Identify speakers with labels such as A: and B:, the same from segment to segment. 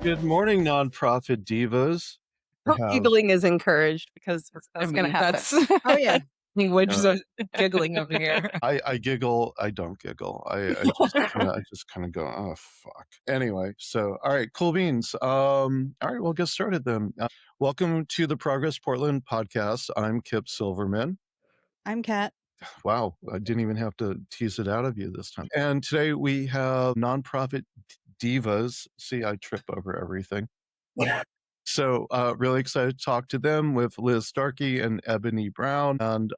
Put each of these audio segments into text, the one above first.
A: Good morning, Nonprofit Divas. I
B: Hope
A: have
B: giggling is encouraged because that's gonna happen.
C: That's
B: Oh, yeah.
C: language
A: uh,
C: giggling over here.
A: I giggle. I don't giggle. I just kind of go, oh fuck. Anyway, so all right, cool beans. All right, we'll get started then. Welcome to the Progress Portland podcast. I'm Kip Silverman.
B: I'm Kat.
A: Wow, I didn't even have to tease it out of you this time. And today we have Nonprofit Divas. See, I trip over everything. So really excited to talk to them with Liz Starke and Eboni Brown. And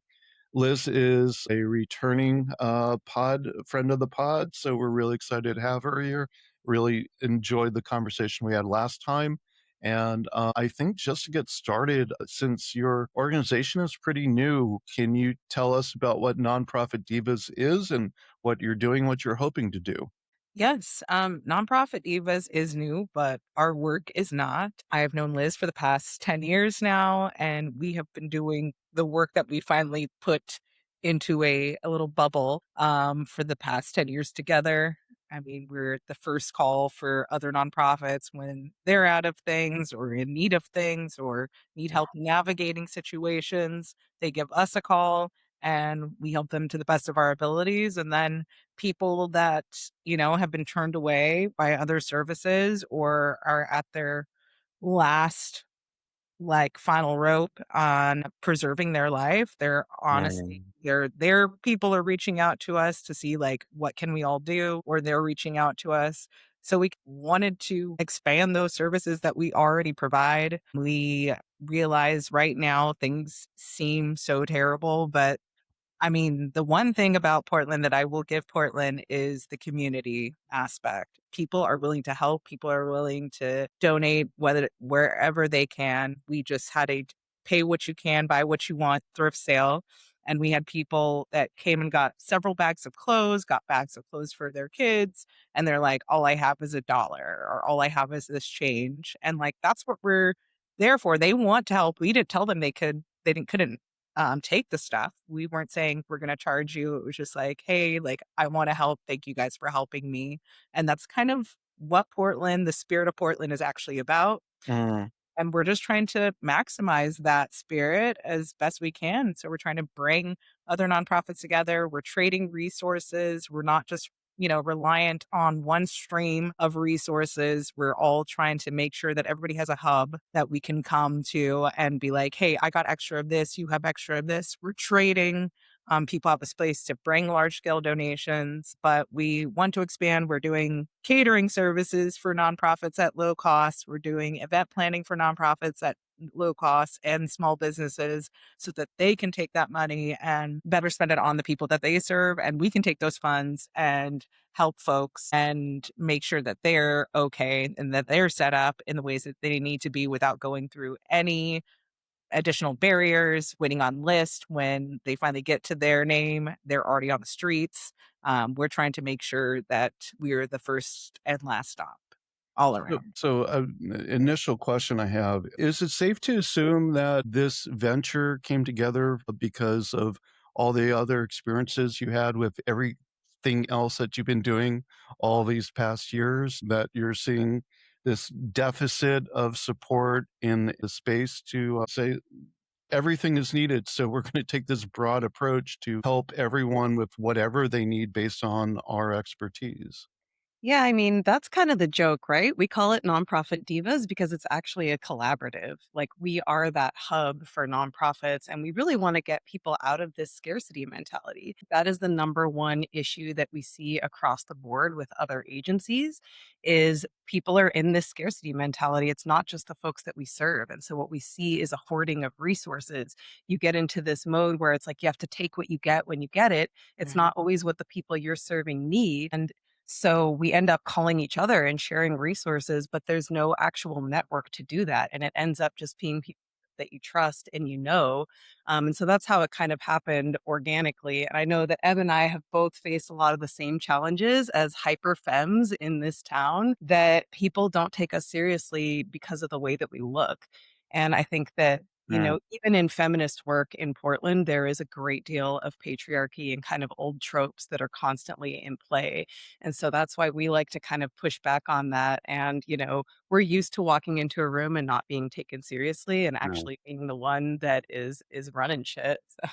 A: Liz is a returning friend of the pod. So we're really excited to have her here. Really enjoyed the conversation we had last time. And I think just to get started, since your organization is pretty new, can you tell us about what Nonprofit Divas is and what you're doing, what you're hoping to do?
C: Yes, Nonprofit Divas is new, but our work is not. I have known Liz for the past 10 years now, and we have been doing the work that we finally put into a little bubble for the past 10 years together. I mean, we're the first call for other nonprofits when they're out of things or in need of things or need help navigating situations. They give us a call and we help them to the best of our abilities. And then people that, have been turned away by other services or are at their last final rope on preserving their life. They're honestly
A: Mm.
C: their people are reaching out to us to see what can we all do, or they're reaching out to us. So we wanted to expand those services that we already provide. We realize right now things seem so terrible, but I mean, the one thing about Portland that I will give Portland is the community aspect. People are willing to help. People are willing to donate wherever they can. We just had a pay what you can, buy what you want thrift sale. And we had people that came and got several bags of clothes, got bags of clothes for their kids. And they're like, all I have is $1 or all I have is this change. And that's what we're there for. They want to help. We didn't tell them couldn't take the stuff. We weren't saying we're going to charge you. It was just like, hey, I want to help. Thank you guys for helping me. And that's kind of what the spirit of Portland is actually about.
A: Mm.
C: And we're just trying to maximize that spirit as best we can. So we're trying to bring other nonprofits together. We're trading resources. We're not just, reliant on one stream of resources. We're all trying to make sure that everybody has a hub that we can come to and be like, hey, I got extra of this. You have extra of this. We're trading. People have a space to bring large scale donations, but we want to expand. We're doing catering services for nonprofits at low cost. We're doing event planning for nonprofits at low cost and small businesses so that they can take that money and better spend it on the people that they serve. And we can take those funds and help folks and make sure that they're okay and that they're set up in the ways that they need to be without going through any additional barriers, waiting on list. When they finally get to their name, they're already on the streets. We're trying to make sure that we're the first and last stop all around.
A: Initial question I have, is it safe to assume that this venture came together because of all the other experiences you had with everything else that you've been doing all these past years, that you're seeing this deficit of support in the space to say everything is needed? So we're going to take this broad approach to help everyone with whatever they need based on our expertise.
B: Yeah, I mean, that's kind of the joke, right? We call it Nonprofit Divas because it's actually a collaborative. Like, we are that hub for nonprofits, and we really want to get people out of this scarcity mentality. That is the number one issue that we see across the board with other agencies is people are in this scarcity mentality. It's not just the folks that we serve. And so what we see is a hoarding of resources. You get into this mode where it's like you have to take what you get when you get it. It's not always what the people you're serving need. And so we end up calling each other and sharing resources, but there's no actual network to do that. And it ends up just being people that you trust and and so that's how it kind of happened organically. And I know that Eb and I have both faced a lot of the same challenges as hyper femmes in this town, that people don't take us seriously because of the way that we look. And I think that
A: Yeah.
B: Even in feminist work in Portland, there is a great deal of patriarchy and kind of old tropes that are constantly in play. And so that's why we like to kind of push back on that. And, we're used to walking into a room and not being taken seriously and
A: Yeah.
B: actually being the one that is running shit. So,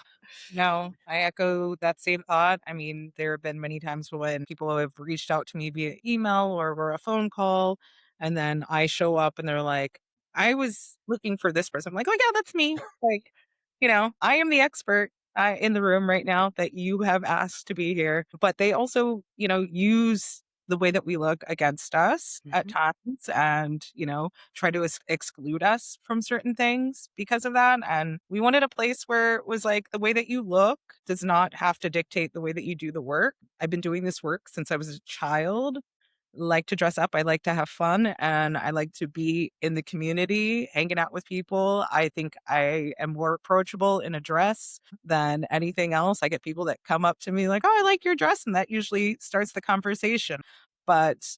C: No, I echo that same thought. I mean, there have been many times when people have reached out to me via email or a phone call, and then I show up and they're like, I was looking for this person. I'm like, oh, yeah, that's me. Like, I am the expert in the room right now that you have asked to be here. But they also, use the way that we look against us at
B: mhm.
C: times and, try to exclude us from certain things because of that. And we wanted a place where it was like the way that you look does not have to dictate the way that you do the work. I've been doing this work since I was a child. Like to dress up, I like to have fun, and I like to be in the community, hanging out with people. I think I am more approachable in a dress than anything else. I get people that come up to me like, "Oh, I like your dress," and that usually starts the conversation. But,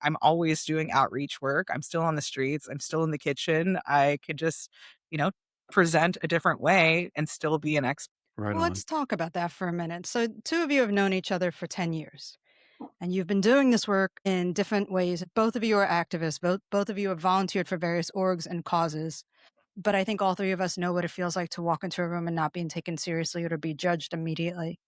C: I'm always doing outreach work. I'm still on the streets. I'm still in the kitchen. I could just, you know, present a different way and still be an expert.
A: Right
D: Well,
A: on.
D: let's talk about that for a minute. So, two of you have known each other for 10 years, and you've been doing this work in different ways. Both of you are activists, both of you have volunteered for various orgs and causes. But I think all three of us know what it feels like to walk into a room and not being taken seriously or to be judged immediately.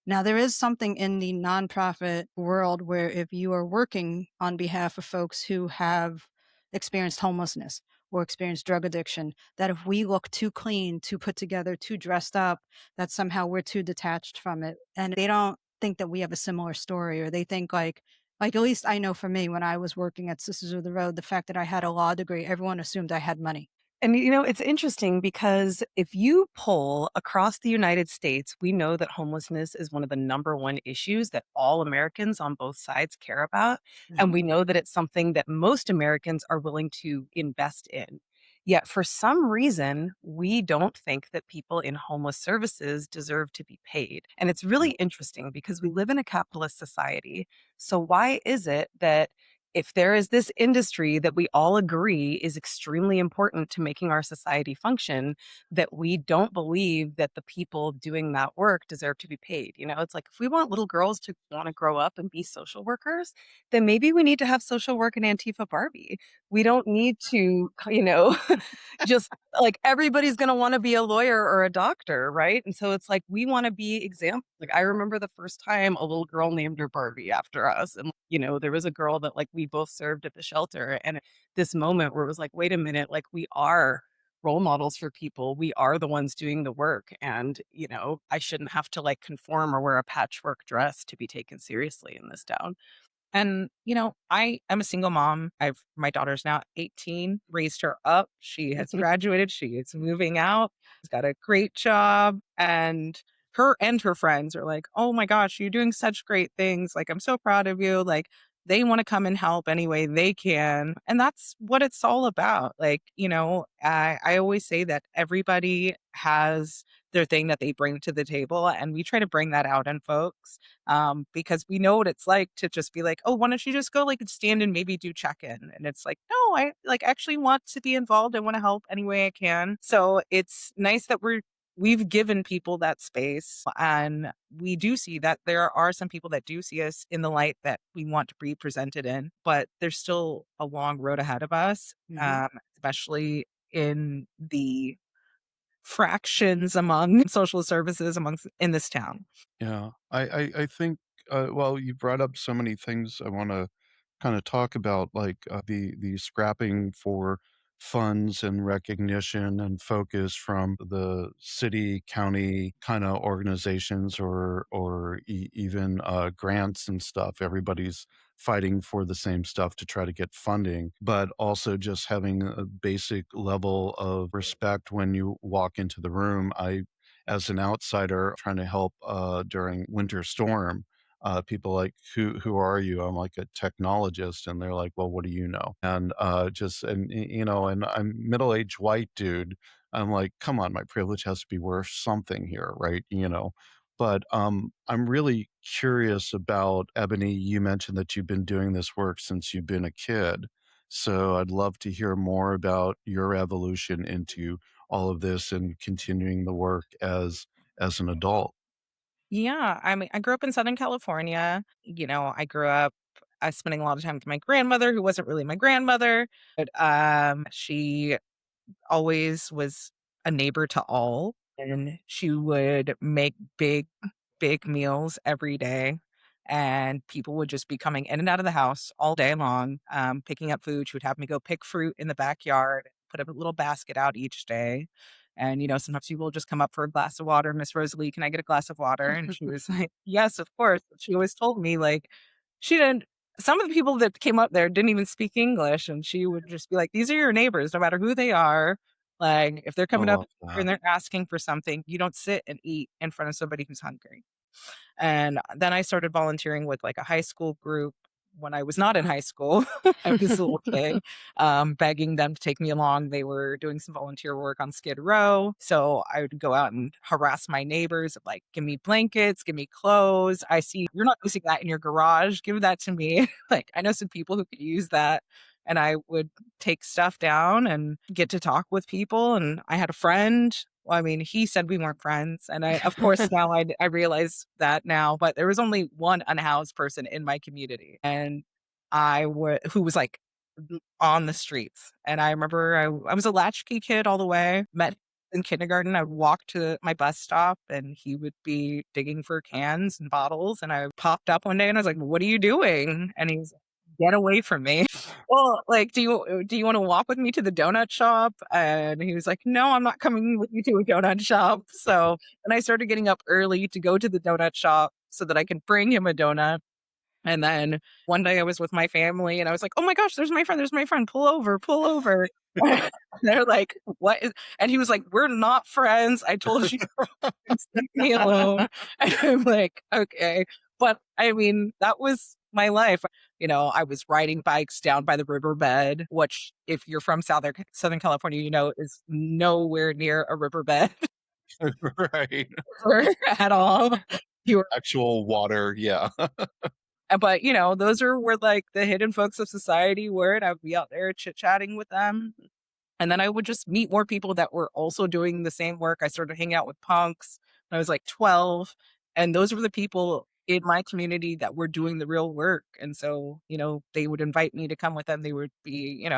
D: Now, there is something in the nonprofit world where if you are working on behalf of folks who have experienced homelessness or experienced drug addiction, that if we look too clean, too put together, too dressed up, that somehow we're too detached from it. And they don't think that we have a similar story, or they think like at least I know for me, when I was working at Sisters of the Road, the fact that I had a law degree, everyone assumed I had money.
B: And it's interesting because if you poll across the United States, we know that homelessness is one of the number one issues that all Americans on both sides care about. And we know that it's something that most Americans are willing to invest in. Yet for some reason, we don't think that people in homeless services deserve to be paid. And it's really interesting because we live in a capitalist society. So why is it that if there is this industry that we all agree is extremely important to making our society function, that we don't believe that the people doing that work deserve to be paid? It's like if we want little girls to want to grow up and be social workers, then maybe we need to have social work in Antifa Barbie. We don't need to, just like everybody's going to want to be a lawyer or a doctor, right? And so it's like we want to be examples. Like I remember the first time a little girl named her Barbie after us, and there was a girl that like we both served at the shelter, and this moment where it was like, wait a minute, like we are role models for people. We are the ones doing the work, and I shouldn't have to like conform or wear a patchwork dress to be taken seriously in this town.
C: And, I am a single mom. My daughter's now 18, raised her up. She has graduated. She is moving out. She's got a great job. And her friends are like, oh my gosh, you're doing such great things. Like, I'm so proud of you. Like, they want to come and help any way they can. And that's what it's all about. Like, I always say that everybody has their thing that they bring to the table. And we try to bring that out in folks because we know what it's like to just be like, oh, why don't you just go like stand and maybe do check in? And it's like, no, I like actually want to be involved. I want to help any way I can. So it's nice that we've given people that space, and we do see that there are some people that do see us in the light that we want to be presented in, but there's still a long road ahead of us,
D: Mhm.
C: especially in the fractions among social services amongst in this town.
A: Yeah. I think, well, you brought up so many things I want to kind of talk about, like the scrapping for funds and recognition and focus from the city, county kind of organizations or even grants and stuff. Everybody's fighting for the same stuff to try to get funding, but also just having a basic level of respect when you walk into the room. As an outsider trying to help during winter storm, people like, who are you? I'm like a technologist, and they're like, well, what do you know? And just and and I'm middle-aged white dude. I'm like, come on, my privilege has to be worth something here, right? But I'm really curious about Ebony. You mentioned that you've been doing this work since you've been a kid. So I'd love to hear more about your evolution into all of this and continuing the work as an adult?
C: Yeah, I mean, I grew up in Southern California. I grew up spending a lot of time with my grandmother, who wasn't really my grandmother, but she always was a neighbor to all, and she would make big meals every day, and people would just be coming in and out of the house all day long, picking up food. She would have me go pick fruit in the backyard, put a little basket out each day. And, sometimes people would just come up for a glass of water. Miss Rosalie, can I get a glass of water? And she was like, yes, of course. She always told me, like, she didn't, some of the people that came up there didn't even speak English. And she would just be like, these are your neighbors, no matter who they are. Like, if they're
A: I
C: coming up
A: love
C: and
A: that.
C: they're asking for something, you don't sit and eat in front of somebody who's hungry. And then I started volunteering with like a high school group when I was not in high school. I was a little kid, begging them to take me along. They were doing some volunteer work on Skid Row. So I would go out and harass my neighbors, like, give me blankets, give me clothes. I see you're not using that in your garage. Give that to me. Like, I know some people who could use that. And I would take stuff down and get to talk with people. And I had a friend. Well, I mean, he said we weren't friends. And of course, now I realize that now, but there was only one unhoused person in my community. And who was like on the streets. And I remember I was a latchkey kid all the way, met in kindergarten. I would walk to my bus stop and he would be digging for cans and bottles. And I popped up one day and I was like, what are you doing? And he's like, get away from me. Well, like, do you want to walk with me to the donut shop? And he was like, no, I'm not coming with you to a donut shop. So then I started getting up early to go to the donut shop so that I could bring him a donut. And then one day I was with my family and I was like, oh my gosh, there's my friend, pull over, pull over. They're like, what is, and he was like, we're not friends. I told you, leave me alone. And I'm like, okay. But I mean, that was my life. I was riding bikes down by the riverbed, which, if you're from Southern California, is nowhere near a riverbed
A: Right.
C: at all. You
A: Actual water, yeah.
C: But, those are where like the hidden folks of society were, and I would be out there chit-chatting with them. And then I would just meet more people that were also doing the same work. I started hanging out with punks when I was like 12. And those were the people in my community that were doing the real work. And so, they would invite me to come with them. They would be,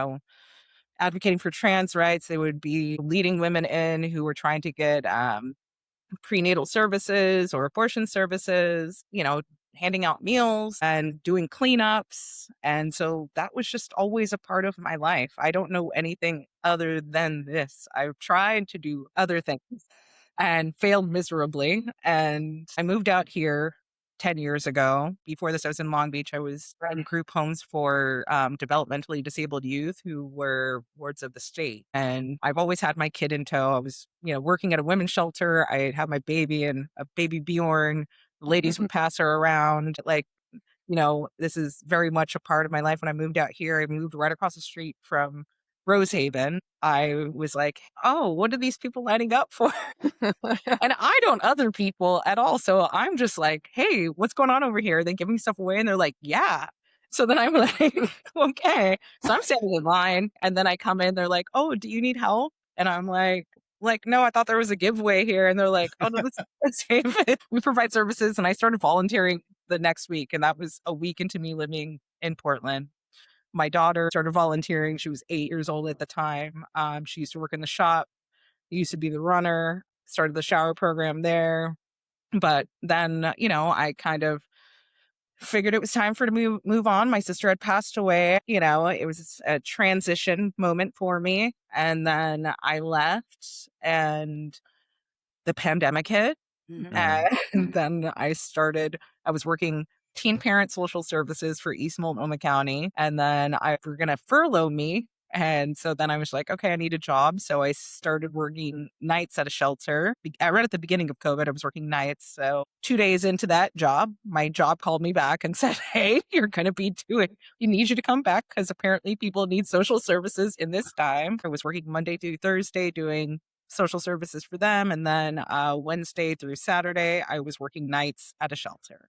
C: advocating for trans rights. They would be leading women in who were trying to get prenatal services or abortion services, handing out meals and doing cleanups. And so that was just always a part of my life. I don't know anything other than this. I've tried to do other things and failed miserably. And I moved out here 10 years ago. Before this, I was in Long Beach. I was running group homes for developmentally disabled youth who were wards of the state. And I've always had my kid in tow. I was, working at a women's shelter. I had my baby and a baby Bjorn. The ladies would pass her around. Like, this is very much a part of my life. When I moved out here, I moved right across the street from Rosehaven. I was like, oh, what are these people lining up for? And I don't other people at all. So I'm just like, hey, what's going on over here? Are they giving stuff away? And they're like, yeah. So then I'm like, okay. So I'm standing in line and then I come in, they're like, oh, do you need help? And I'm like, no, I thought there was a giveaway here. And they're like, oh no, that's David. We provide services. And I started volunteering the next week. And that was a week into me living in Portland. My daughter started volunteering. She was 8 years old at the time. She used to work in the shop, used to be the runner, started the shower program there. But then, I kind of figured it was time for to move on. My sister had passed away. It was a transition moment for me. And then I left and the pandemic hit. And then I was working teen parent social services for East Multnomah County. And then were going to furlough me. And so then I was like, okay, I need a job. So I started working nights at a shelter. Right at the beginning of COVID, I was working nights. So 2 days into that job, my job called me back and said, hey, you need you to come back because apparently people need social services in this time. I was working Monday through Thursday doing social services for them. And then Wednesday through Saturday, I was working nights at a shelter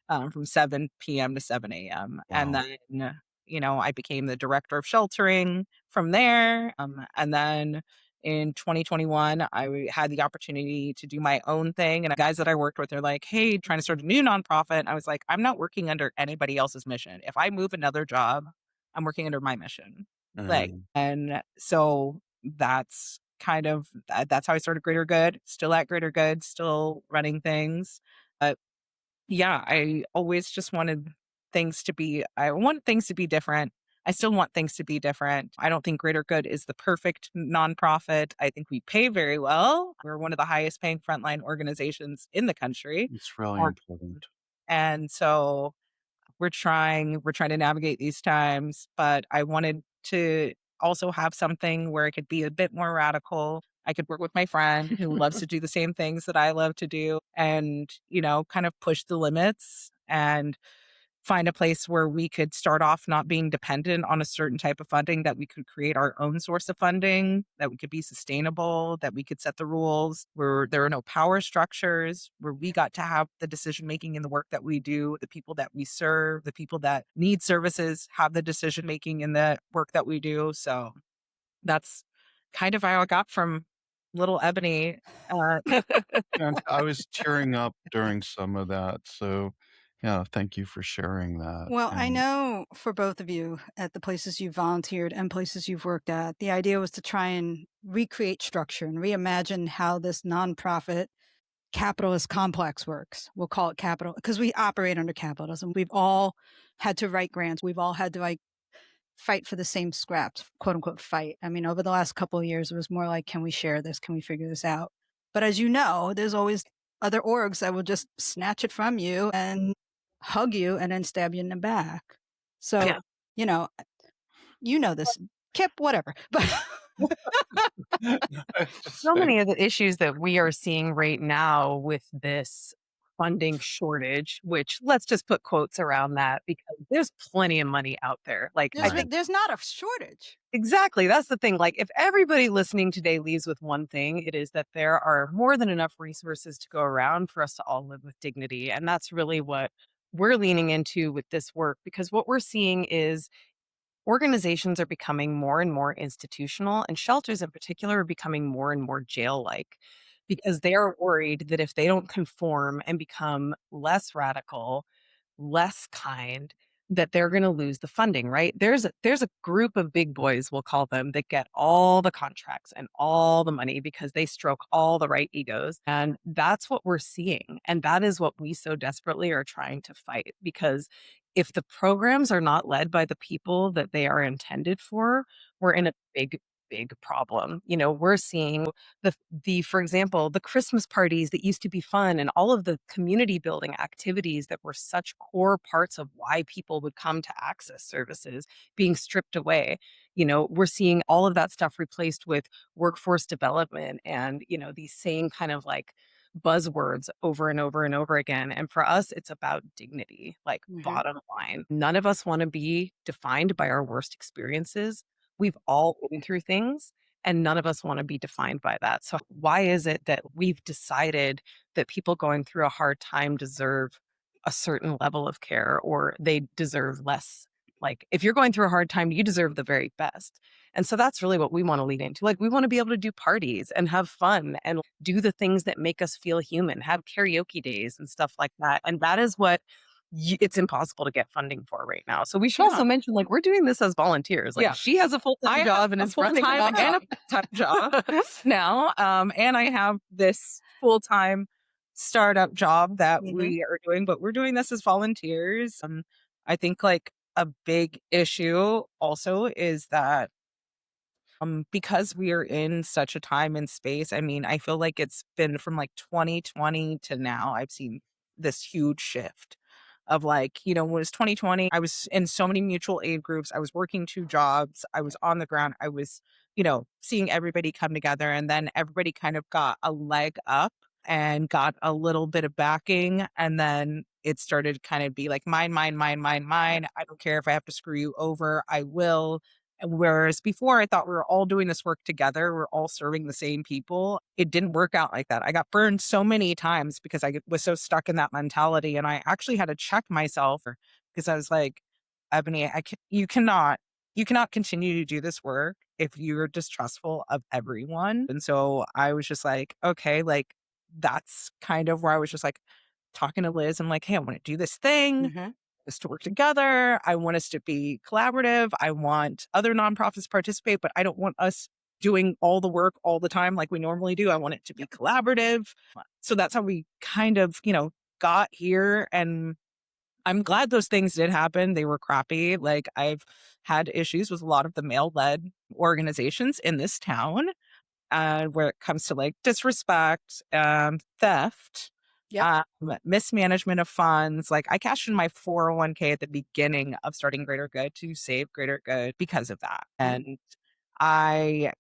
C: from 7 p.m. to 7 a.m. And
A: Wow.
C: then, I became the director of sheltering from there. And then In 2021, I had the opportunity to do my own thing. And the guys that I worked with are like, hey, trying to start a new nonprofit. I was like, I'm not working under anybody else's mission. If I move another job, I'm working under my mission. Like,
A: Mhm.
C: and so that's kind of that's how I started Greater Good, still at Greater Good, still running things. Yeah, I always just wanted I want things to be different. I still want things to be different. I don't think Greater Good is the perfect nonprofit. I think we pay very well. We're one of the highest paying frontline organizations in the country.
A: It's really
C: Um,
A: important.
C: and so we're trying to navigate these times, but I wanted to also have something where it could be a bit more radical. I could work with my friend who loves to do the same things that I love to do and, kind of push the limits and find a place where we could start off not being dependent on a certain type of funding, that we could create our own source of funding, that we could be sustainable, that we could set the rules, where there are no power structures, where we got to have the decision making in the work that we do, the people that we serve, the people that need services have the decision making in the work that we do. So that's kind of how I got from little Ebony.
A: And I was tearing up during some of that. So, yeah, thank you for sharing that.
D: Well, I
A: And
D: know for both of you at the places you've volunteered and places you've worked at, the idea was to try and recreate structure and reimagine how this nonprofit capitalist complex works. We'll call it capital because we operate under capitalism. We've all had to write grants. We've all had to fight for the same scraps, quote unquote fight. I mean, over the last couple of years, it was more like, can we share this? Can we figure this out? But as you know, there's always other orgs that will just snatch it from you and hug you and then stab you in the back. So,
B: Yeah.
D: you know, this, Kip, whatever. But
A: it's just
B: So
A: like,
B: many of the issues that we are seeing right now with this funding shortage, which let's just put quotes around that because there's plenty of money out there. Like, I think
D: there's not a shortage.
B: exactly that's the thing. Like, if everybody listening today leaves with one thing, it is that there are more than enough resources to go around for us to all live with dignity. And that's really what we're leaning into with this work, because what we're seeing is organizations are becoming more and more institutional, and shelters in particular are becoming more and more jail like, because they are worried that if they don't conform and become less radical, less kind, that they're going to lose the funding, right? There's a group of big boys, we'll call them, that get all the contracts and all the money because they stroke all the right egos. And that's what we're seeing. And that is what we so desperately are trying to fight, because if the programs are not led by the people that they are intended for, we're in a big problem. We're seeing for example, the Christmas parties that used to be fun and all of the community building activities that were such core parts of why people would come to access services being stripped away. We're seeing all of that stuff replaced with workforce development and, these same kind of like buzzwords over and over and over again. And for us, it's about dignity, like bottom line. None of us want to be defined by our worst experiences. We've all been through things, and none of us want to be defined by that. So why is it that we've decided that people going through a hard time deserve a certain level of care, or they deserve less? Like, if you're going through a hard time, you deserve the very best. And so that's really what we want to lead into. Like, we want to be able to do parties and have fun and do the things that make us feel human, have karaoke days and stuff like that. And that is what it's impossible to get funding for right now. So we should also mention, like, we're doing this as volunteers. Like, she has a full-time job and is running
C: full-time and a part-time job now. And I have this full-time startup job that we are doing, but we're doing this as volunteers. I think like a big issue also is that because we are in such a time and space, I mean, I feel like it's been from like 2020 to now, I've seen this huge shift of like, when it was 2020, I was in so many mutual aid groups. I was working 2 jobs. I was on the ground. I was, seeing everybody come together. And then everybody kind of got a leg up and got a little bit of backing. And then it started to kind of be like mine, mine, mine, mine, mine. I don't care if I have to screw you over. I will. Whereas before I thought we were all doing this work together, we're all serving the same people. It didn't work out like that. I got burned so many times because I was so stuck in that mentality. And I actually had to check myself because I was like, Ebony, you cannot continue to do this work if you're distrustful of everyone. And so I was just like, okay, like that's kind of where I was just like talking to Liz. I'm like, hey, I want to do this thing, us to work together. I want us to be collaborative. I want other nonprofits to participate, but I don't want us doing all the work all the time like we normally do. I want it to be collaborative. So that's how we kind of, got here. And I'm glad those things did happen. They were crappy. Like I've had issues with a lot of the male-led organizations in this town, where it comes to like disrespect, theft,
D: Yep.
C: mismanagement of funds. Like I cashed in my 401k at the beginning of starting Greater Good to save Greater Good because of that. And I,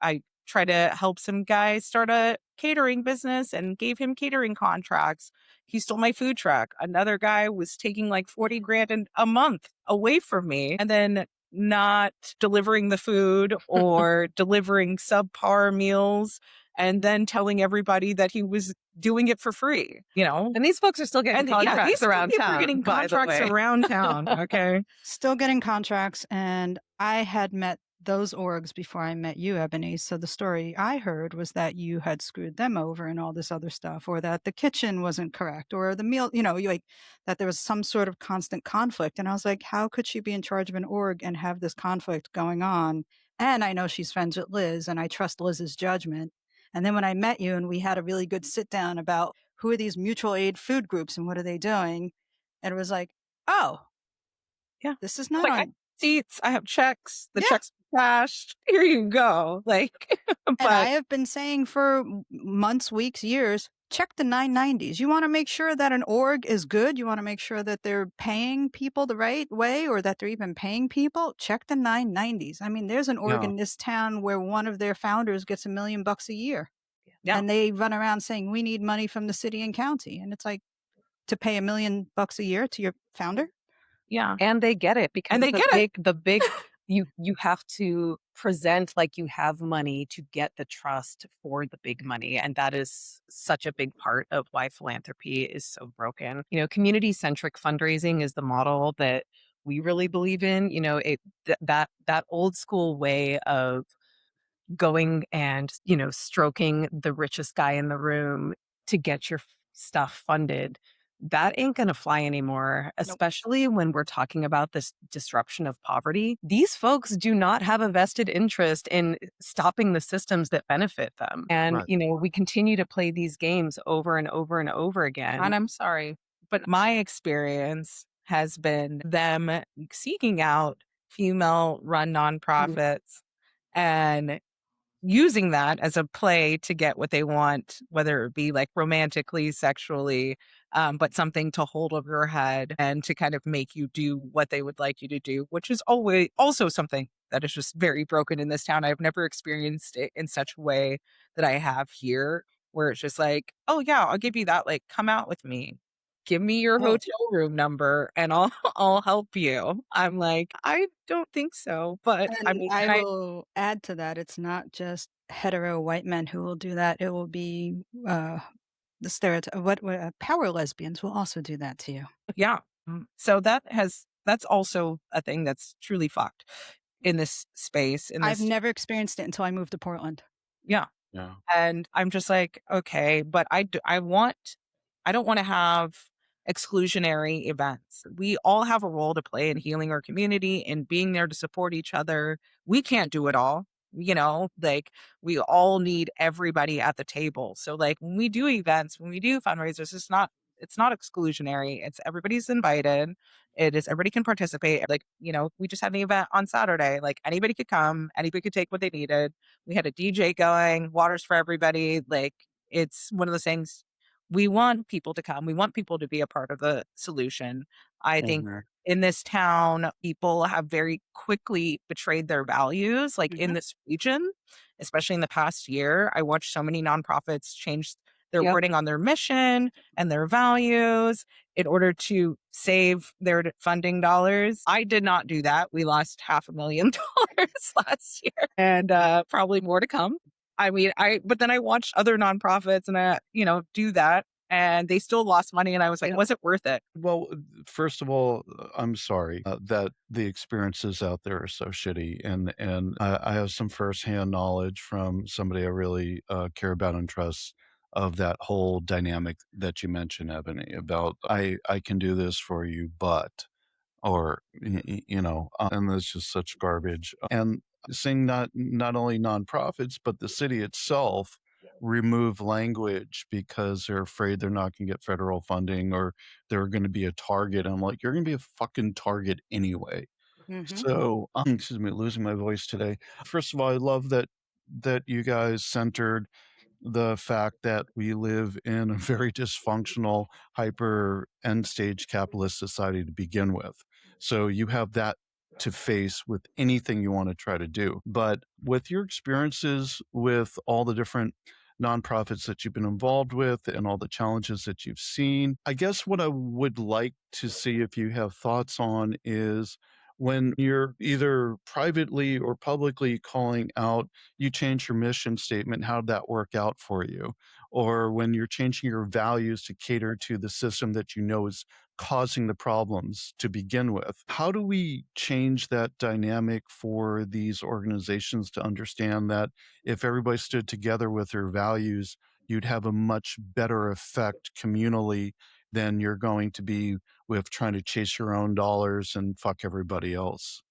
C: I tried to help some guy start a catering business and gave him catering contracts. He stole my food truck. Another guy was taking like 40 grand a month away from me and then not delivering the food or delivering subpar meals and then telling everybody that he was doing it for free,
B: And these folks are still getting contracts
C: these
B: around
C: people are
B: town.
C: getting
B: by the
C: contracts
B: way.
C: around town. Okay.
D: Still getting contracts. And I had met those orgs before I met you, Ebony. So the story I heard was that you had screwed them over and all this other stuff, or that the kitchen wasn't correct, or the meal, like that there was some sort of constant conflict. And I was like, how could she be in charge of an org and have this conflict going on? And I know she's friends with Liz and I trust Liz's judgment. And then when I met you and we had a really good sit down about who are these mutual aid food groups and what are they doing? And it was like, oh,
C: Yeah.
D: this is not
C: Like, I
D: on.
C: have seats, I have checks, the
D: Yeah.
C: checks are cashed. Here you go. Like,
D: And I
C: but
D: have been saying for months, weeks, years, check the 990s. You want to make sure that an org is good. You want to make sure that they're paying people the right way or that they're even paying people. Check the 990s. I mean, there's an org
A: Yeah.
D: in this town where one of their founders gets $1 million a year.
C: Yeah.
D: And they run around saying, we need money from the city and county. And it's like, to pay $1 million a year to your founder?
C: yeah.
B: And they get it because
C: And they get it.
B: the big you have to present like you have money to get the trust for the big money. And that is such a big part of why philanthropy is so broken. Community-centric fundraising is the model that we really believe in. That old school way of going and, stroking the richest guy in the room to get your stuff funded. That ain't going to fly anymore, especially when we're talking about this disruption of poverty. These folks do not have a vested interest in stopping the systems that benefit them. And,
A: Right.
B: we continue to play these games over and over and over again.
C: And I'm sorry, but my experience has been them seeking out female-run nonprofits and using that as a play to get what they want, whether it be like romantically, sexually, but something to hold over your head and to kind of make you do what they would like you to do, which is always also something that is just very broken in this town. I've never experienced it in such a way that I have here, where it's just like, oh yeah, I'll give you that. Like, come out with me. Give me your hotel room number and I'll I'll help you. I'm like, I don't think so. But I
D: And
C: mean,
D: I will add to that, it's not just hetero white men who will do that. It will be the stereotype. What power lesbians will also do that to you.
C: yeah. So that's also a thing that's truly fucked in this space.
D: I've never experienced it until I moved to Portland.
C: Yeah.
A: Yeah.
C: And I'm just like, okay, but I don't want to have exclusionary events. We all have a role to play in healing our community and being there to support each other. We can't do it all, like we all need everybody at the table. So like when we do events, when we do fundraisers, it's not exclusionary. It's everybody's invited. It is everybody can participate. Like, we just had an event on Saturday. Like anybody could come, anybody could take what they needed. We had a DJ going, waters for everybody. Like it's one of those things. We want people to come. We want people to be a part of the solution. I think in this town, people have very quickly betrayed their values, like in this region, especially in the past year. I watched so many nonprofits change their wording on their mission and their values in order to save their funding dollars. I did not do that. We lost $500,000 last year and probably more to come. I mean, but then I watched other nonprofits and do that. and they still lost money. And I was like,
A: Yeah.
C: was it worth it?
A: Well, first of all, I'm sorry that the experiences out there are so shitty, and I have some firsthand knowledge from somebody I really care about and trust of that whole dynamic that you mentioned, Ebony, about I can do this for you, but or and that's just such garbage. And seeing not only nonprofits but the city itself remove language because they're afraid they're not going to get federal funding or they're going to be a target. I'm like, you're going to be a fucking target anyway.
D: Mhm.
A: So, excuse me, losing my voice today. First of all, I love that you guys centered the fact that we live in a very dysfunctional, hyper end stage capitalist society to begin with. So you have that to face with anything you want to try to do. But with your experiences with all the different nonprofits that you've been involved with and all the challenges that you've seen, I guess what I would like to see if you have thoughts on is when you're either privately or publicly calling out, you change your mission statement, how'd that work out for you? Or when you're changing your values to cater to the system that you know is causing the problems to begin with. How do we change that dynamic for these organizations to understand that if everybody stood together with their values, you'd have a much better effect communally than you're going to be with trying to chase your own dollars and fuck everybody else?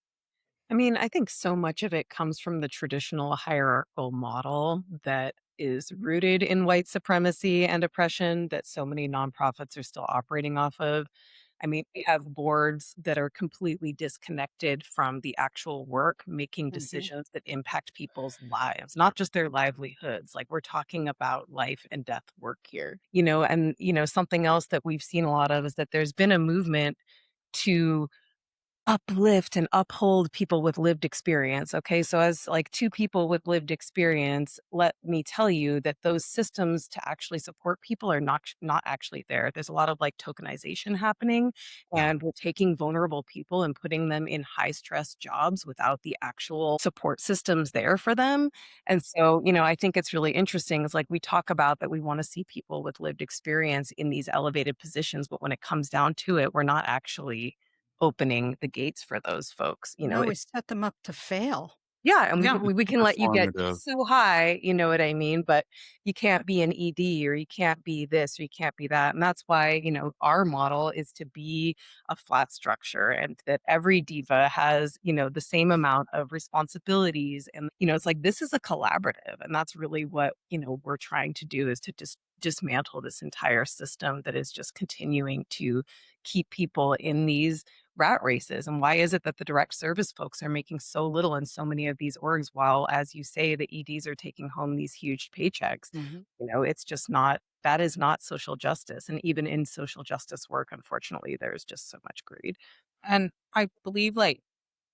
B: I mean, I think so much of it comes from the traditional hierarchical model that is rooted in white supremacy and oppression that so many nonprofits are still operating off of. I mean, we have boards that are completely disconnected from the actual work, making
D: Mhm.
B: decisions that impact people's lives, not just their livelihoods. Like we're talking about life and death work here, and, something else that we've seen a lot of is that there's been a movement to uplift and uphold people with lived experience. Okay. So, as like two people with lived experience, let me tell you that those systems to actually support people are not actually there. There's a lot of like tokenization happening, and we're taking vulnerable people and putting them in high stress jobs without the actual support systems there for them. And so, I think it's really interesting. It's like we talk about that we want to see people with lived experience in these elevated positions, but when it comes down to it, we're not actually opening the gates for those folks.
D: No, we
B: It's
D: set them up to fail.
B: yeah, and we
C: Yeah.
B: can we can let you get
A: Performative.
B: so high, you know what I mean? But you can't be an ED or you can't be this or you can't be that. And that's why, our model is to be a flat structure and that every diva has, the same amount of responsibilities. And, it's like this is a collaborative. And that's really what, we're trying to do is to just dismantle this entire system that is just continuing to keep people in these rat races. And why is it that the direct service folks are making so little in so many of these orgs while, as you say, the EDs are taking home these huge paychecks?
D: Mhm.
B: It's just not, that is not social justice. And even in social justice work, unfortunately, there's just so much greed.
C: And I believe, like,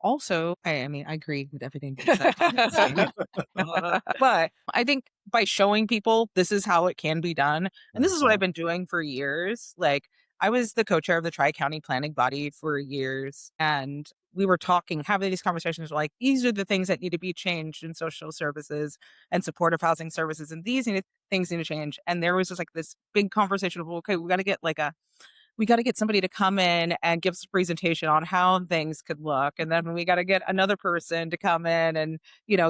C: also, I mean, I agree with everything you said. Same. But I think by showing people this is how it can be done, and this is what I've been doing for years. Like, I was the co-chair of the Tri-County Planning Body for years, and we were having these conversations like, these are the things that need to be changed in social services and supportive housing services, and things need to change. And there was just like this big conversation of, okay, we got to get somebody to come in and give us a presentation on how things could look. And then we got to get another person to come in and,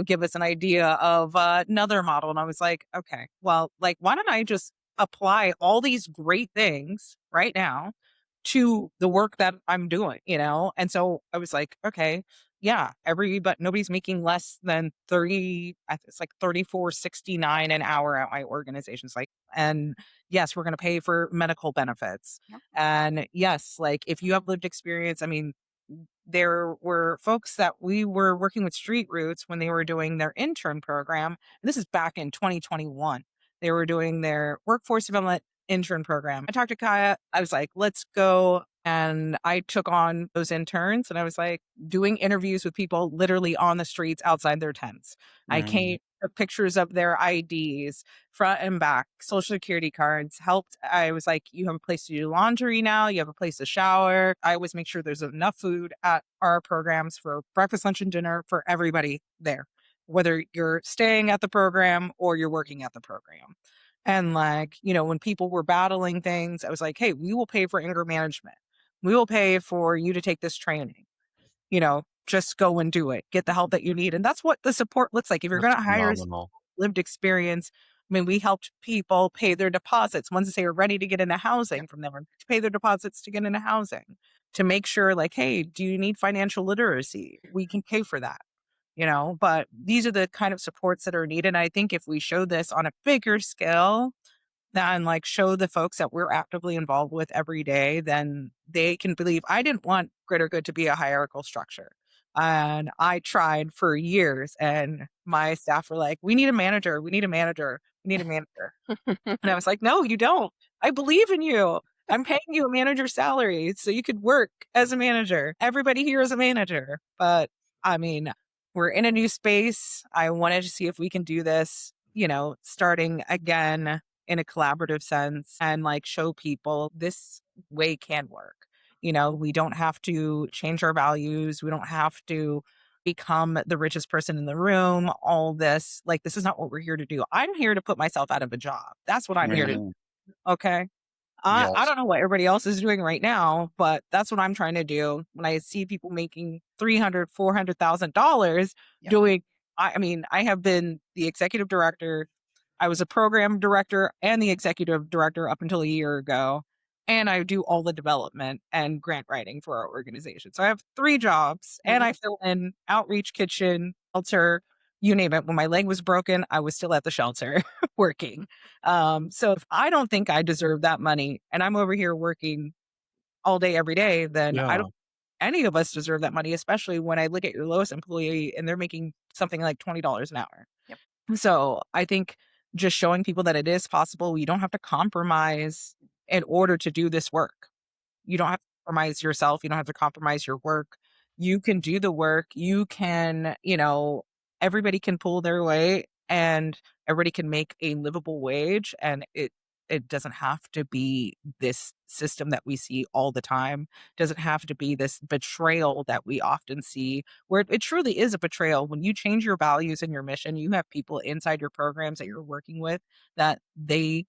C: give us an idea of another model. And I was like, okay, well, like, why don't I just apply all these great things right now to the work that I'm doing, And so I was like, okay, yeah, but nobody's making less than 30, it's like 34.69 an hour at my organization's like, and yes, we're going to pay for medical benefits.
D: Yep.
C: And yes, like if you have lived experience, I mean, there were folks that we were working with Street Roots when they were doing their intern program. And this is back in 2021. They were doing their workforce development intern program. I talked to Kaya. I was like, let's go. And I took on those interns and I was like doing interviews with people literally on the streets outside their tents. I
A: Mm.
C: took pictures of their IDs, front and back, social security cards, helped. I was like, you have a place to do laundry now. You have a place to shower. I always make sure there's enough food at our programs for breakfast, lunch, and dinner for everybody there, whether you're staying at the program or you're working at the program. And like, when people were battling things, I was like, hey, we will pay for anger management. We will pay for you to take this training. Just go and do it. Get the help that you need. And that's what the support looks like. If you're
A: That's
C: going to hire
A: phenomenal.
C: lived experience, I mean, we helped people pay their deposits once they are ready to get into housing from them, to pay their deposits to get into housing, to make sure like, hey, do you need financial literacy? We can pay for that. But these are the kind of supports that are needed. And I think if we show this on a bigger scale, and like show the folks that we're actively involved with every day, then they can believe. I didn't want Greater Good to be a hierarchical structure. And I tried for years, and my staff were like, we need a manager. We need a manager. We need a manager. And I was like, no, you don't. I believe in you. I'm paying you a manager's salary so you could work as a manager. Everybody here is a manager. But I mean, we're in a new space. I wanted to see if we can do this, starting again in a collaborative sense and like show people this way can work. We don't have to change our values. We don't have to become the richest person in the room. All this, like, this is not what we're here to do. I'm here to put myself out of a job. That's what I'm here to do.
A: Mhm.
C: Okay. I
A: Yes.
C: don't know what everybody else is doing right now, but that's what I'm trying to do. When I see people making $300,000, $400,000
D: Yep.
C: doing, I mean, I have been the executive director. I was a program director and the executive director up until a year ago. And I do all the development and grant writing for our organization. So I have 3 jobs and I fill in outreach, kitchen, shelter, you name it. When my leg was broken, I was still at the shelter working. So if I don't think I deserve that money and I'm over here working all day, every day, then I
A: Yeah.
C: don't any of us deserve that money, especially when I look at your lowest employee and they're making something like $20 an hour.
D: Yep.
C: So I think just showing people that it is possible, you don't have to compromise in order to do this work. You don't have to compromise yourself. You don't have to compromise your work. You can do the work. You can, everybody can pull their weight and everybody can make a livable wage. And it doesn't have to be this system that we see all the time. It doesn't have to be this betrayal that we often see, where it truly is a betrayal. When you change your values and your mission, you have people inside your programs that you're working with that they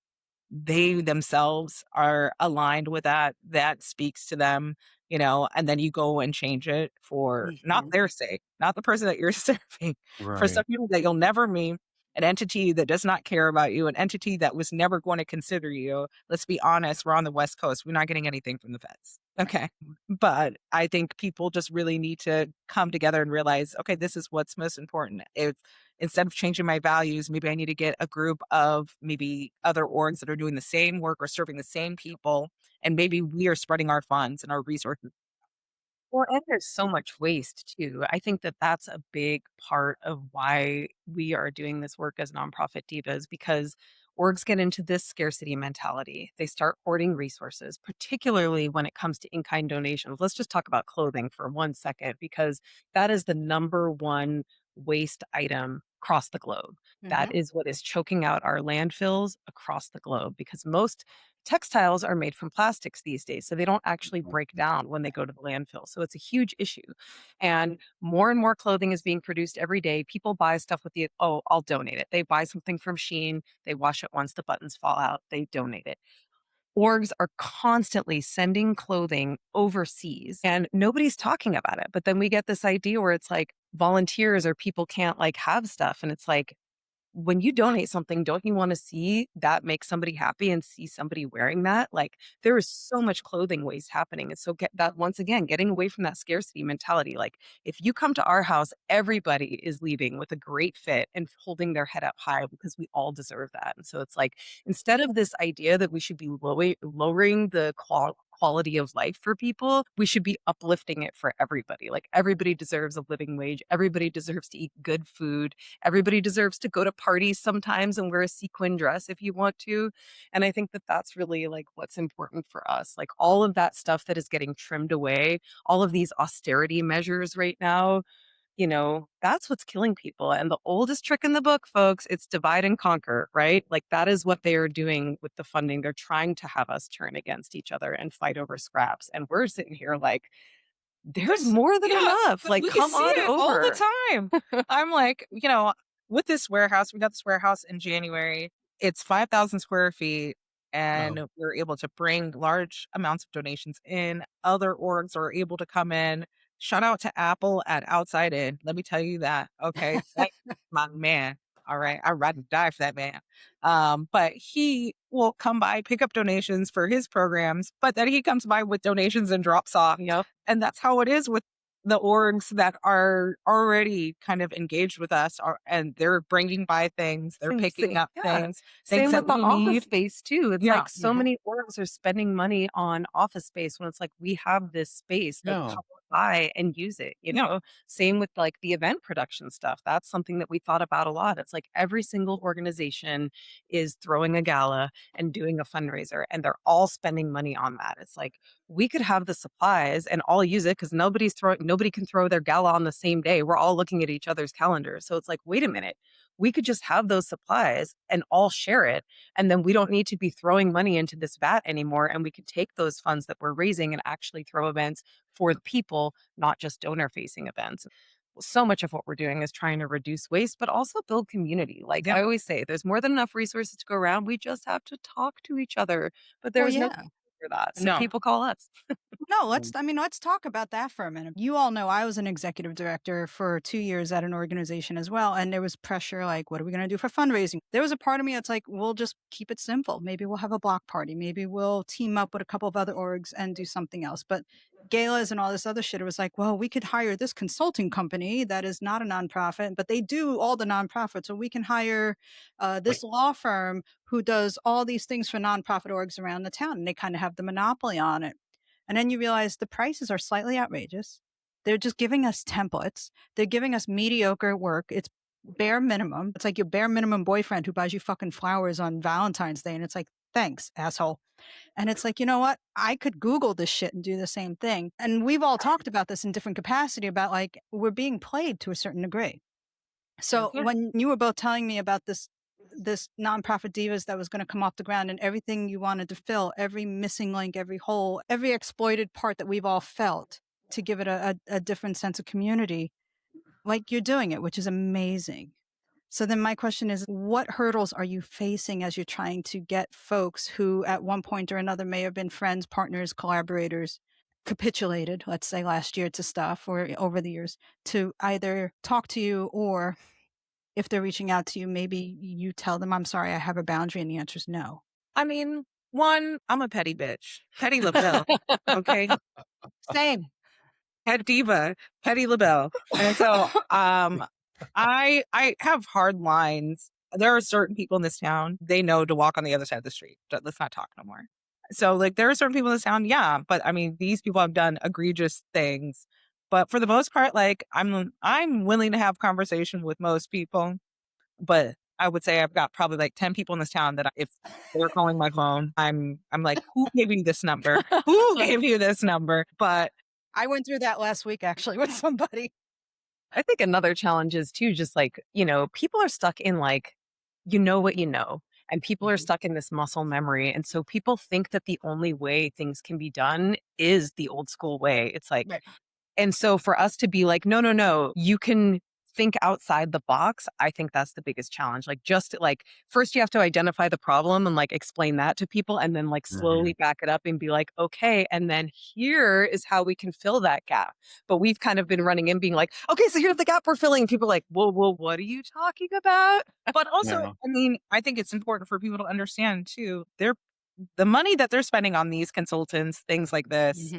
C: themselves are aligned with that speaks to them, and then you go and change it for not their sake, not the person that you're serving, for some
A: Right.
C: people that you'll never meet, an entity that does not care about you, an entity that was never going to consider you. Let's be honest, we're on the West Coast. We're not getting anything from the feds. Okay. But I think people just really need to come together and realize, okay, this is what's most important. If instead of changing my values, maybe I need to get a group of maybe other orgs that are doing the same work or serving the same people. And maybe we are spreading our funds and our resources.
B: Well, and there's so much waste too. I think that that's a big part of why we are doing this work as nonprofit divas, because orgs get into this scarcity mentality. They start hoarding resources, particularly when it comes to in-kind donations. Let's just talk about clothing for 1 second, because that is the number one waste item across the globe. That is what is choking out our landfills across the globe, because most textiles are made from plastics these days, so they don't actually break down when they go to the landfill. So it's a huge issue. And more clothing is being produced every day. People buy stuff with the, oh, I'll donate it. They buy something from Shein, they wash it once, the buttons fall out, they donate it. Orgs are constantly sending clothing overseas and nobody's talking about it. But then we get this idea where it's like volunteers or people can't like have stuff. And it's like, when you donate something, don't you want to see that make somebody happy and see somebody wearing that? Like, there is so much clothing waste happening. And so get that, once again, getting away from that scarcity mentality. Like, if you come to our house, everybody is leaving with a great fit and holding their head up high, because we all deserve that. And so it's like, instead of this idea that we should be lowering the quality of life for people, we should be uplifting it for everybody. Like, everybody deserves a living wage. Everybody deserves to eat good food. Everybody deserves to go to parties sometimes and wear a sequin dress if you want to. And I think that that's really like what's important for us. Like, all of that stuff that is getting trimmed away, all of these austerity measures right now, that's what's killing people. And the oldest trick in the book, folks, it's divide and conquer, right? Like, that is what they are doing with the funding. They're trying to have us turn against each other and fight over scraps. And we're sitting here like, there's more than enough. Like,
C: We can
B: come
C: see
B: on
C: it all
B: over.
C: the time. I'm like, with this warehouse, we got this warehouse in January. It's 5,000 square feet, and
A: Wow.
C: we're able to bring large amounts of donations in. Other orgs are able to come in. Shout out to Apple at Outside In. Let me tell you that. Okay. That's my man. All right. I'd rather die for that man. But he will come by, pick up donations for his programs, but then he comes by with donations and drops off.
B: Yep.
C: And that's how it is with the orgs that are already kind of engaged with us, and they're bringing by things, they're picking up things
B: Same
C: that
B: with the
C: we
B: office
C: need.
B: space too. It's
C: Yeah.
B: like so many orgs are spending money on office space when it's like we have this space, like
A: Yeah.
B: come by and use it, you know? Same with like the event production stuff. That's something that we thought about a lot. It's like every single organization is throwing a gala and doing a fundraiser, and they're all spending money on that. It's like we could have the supplies and all use it because nobody can throw their gala on the same day. We're all looking at each other's calendars. So it's like, wait a minute, we could just have those supplies and all share it. And then we don't need to be throwing money into this vat anymore. And we could take those funds that we're raising and actually throw events for the people, not just donor facing events. So much of what we're doing is trying to reduce waste, but also build community. Like I always say, there's more than enough resources to go around. We just have to talk to each other. But
D: Well,
B: there's no
D: yeah.
B: for that. So
C: No.
B: people call us.
D: No, let's talk about that for a minute. You all know I was an executive director for 2 years at an organization as well. And there was pressure like, what are we going to do for fundraising? There was a part of me that's like, we'll just keep it simple. Maybe we'll have a block party. Maybe we'll team up with a couple of other orgs and do something else. But galas and all this other shit, it was like, well, we could hire this consulting company that is not a nonprofit, but they do all the nonprofits. So we can hire this law firm who does all these things for nonprofit orgs around the town. And they kind of have the monopoly on it. And then you realize the prices are slightly outrageous. They're just giving us templates. They're giving us mediocre work. It's bare minimum. It's like your bare minimum boyfriend who buys you fucking flowers on Valentine's Day. And it's like, thanks, asshole. And it's like, you know what? I could Google this shit and do the same thing. And we've all talked about this in different capacity about like, we're being played to a certain degree. So when you were both telling me about this nonprofit divas that was going to come off the ground and everything you wanted to fill, every missing link, every hole, every exploited part that we've all felt to give it a different sense of community, like you're doing it, which is amazing. So then my question is, what hurdles are you facing as you're trying to get folks who at one point or another may have been friends, partners, collaborators, capitulated, let's say last year to stuff or over the years, to either talk to you, or if they're reaching out to you, maybe you tell them, I'm sorry, I have a boundary, and the answer is no.
C: I mean, one, I'm a petty bitch. Petty LaBelle. Okay.
D: Same.
C: Head diva, petty LaBelle. And so I have hard lines. There are certain people in this town, they know to walk on the other side of the street. Let's not talk no more. So like there are certain people in this town, yeah, but I mean these people have done egregious things. But for the most part, like I'm willing to have conversation with most people. But I would say I've got probably like 10 people in this town that if they're calling my phone, I'm like, who gave you this number? Who gave you this number? But
D: I went through that last week actually with somebody.
B: I think another challenge is too, just like, people are stuck in like, you know what you know, and people are stuck in this muscle memory. And so people think that the only way things can be done is the old school way. It's like,
D: Right.
B: And so for us to be like, no, you can think outside the box. I think that's the biggest challenge. Like just like first you have to identify the problem and like explain that to people, and then like slowly back it up and be like, okay, and then here is how we can fill that gap. But we've kind of been running in being like, okay, so here's the gap we're filling. People are like, whoa, what are you talking about?
C: But also,
A: Yeah.
C: I mean, I think it's important for people to understand too, the money that they're spending on these consultants, things like this,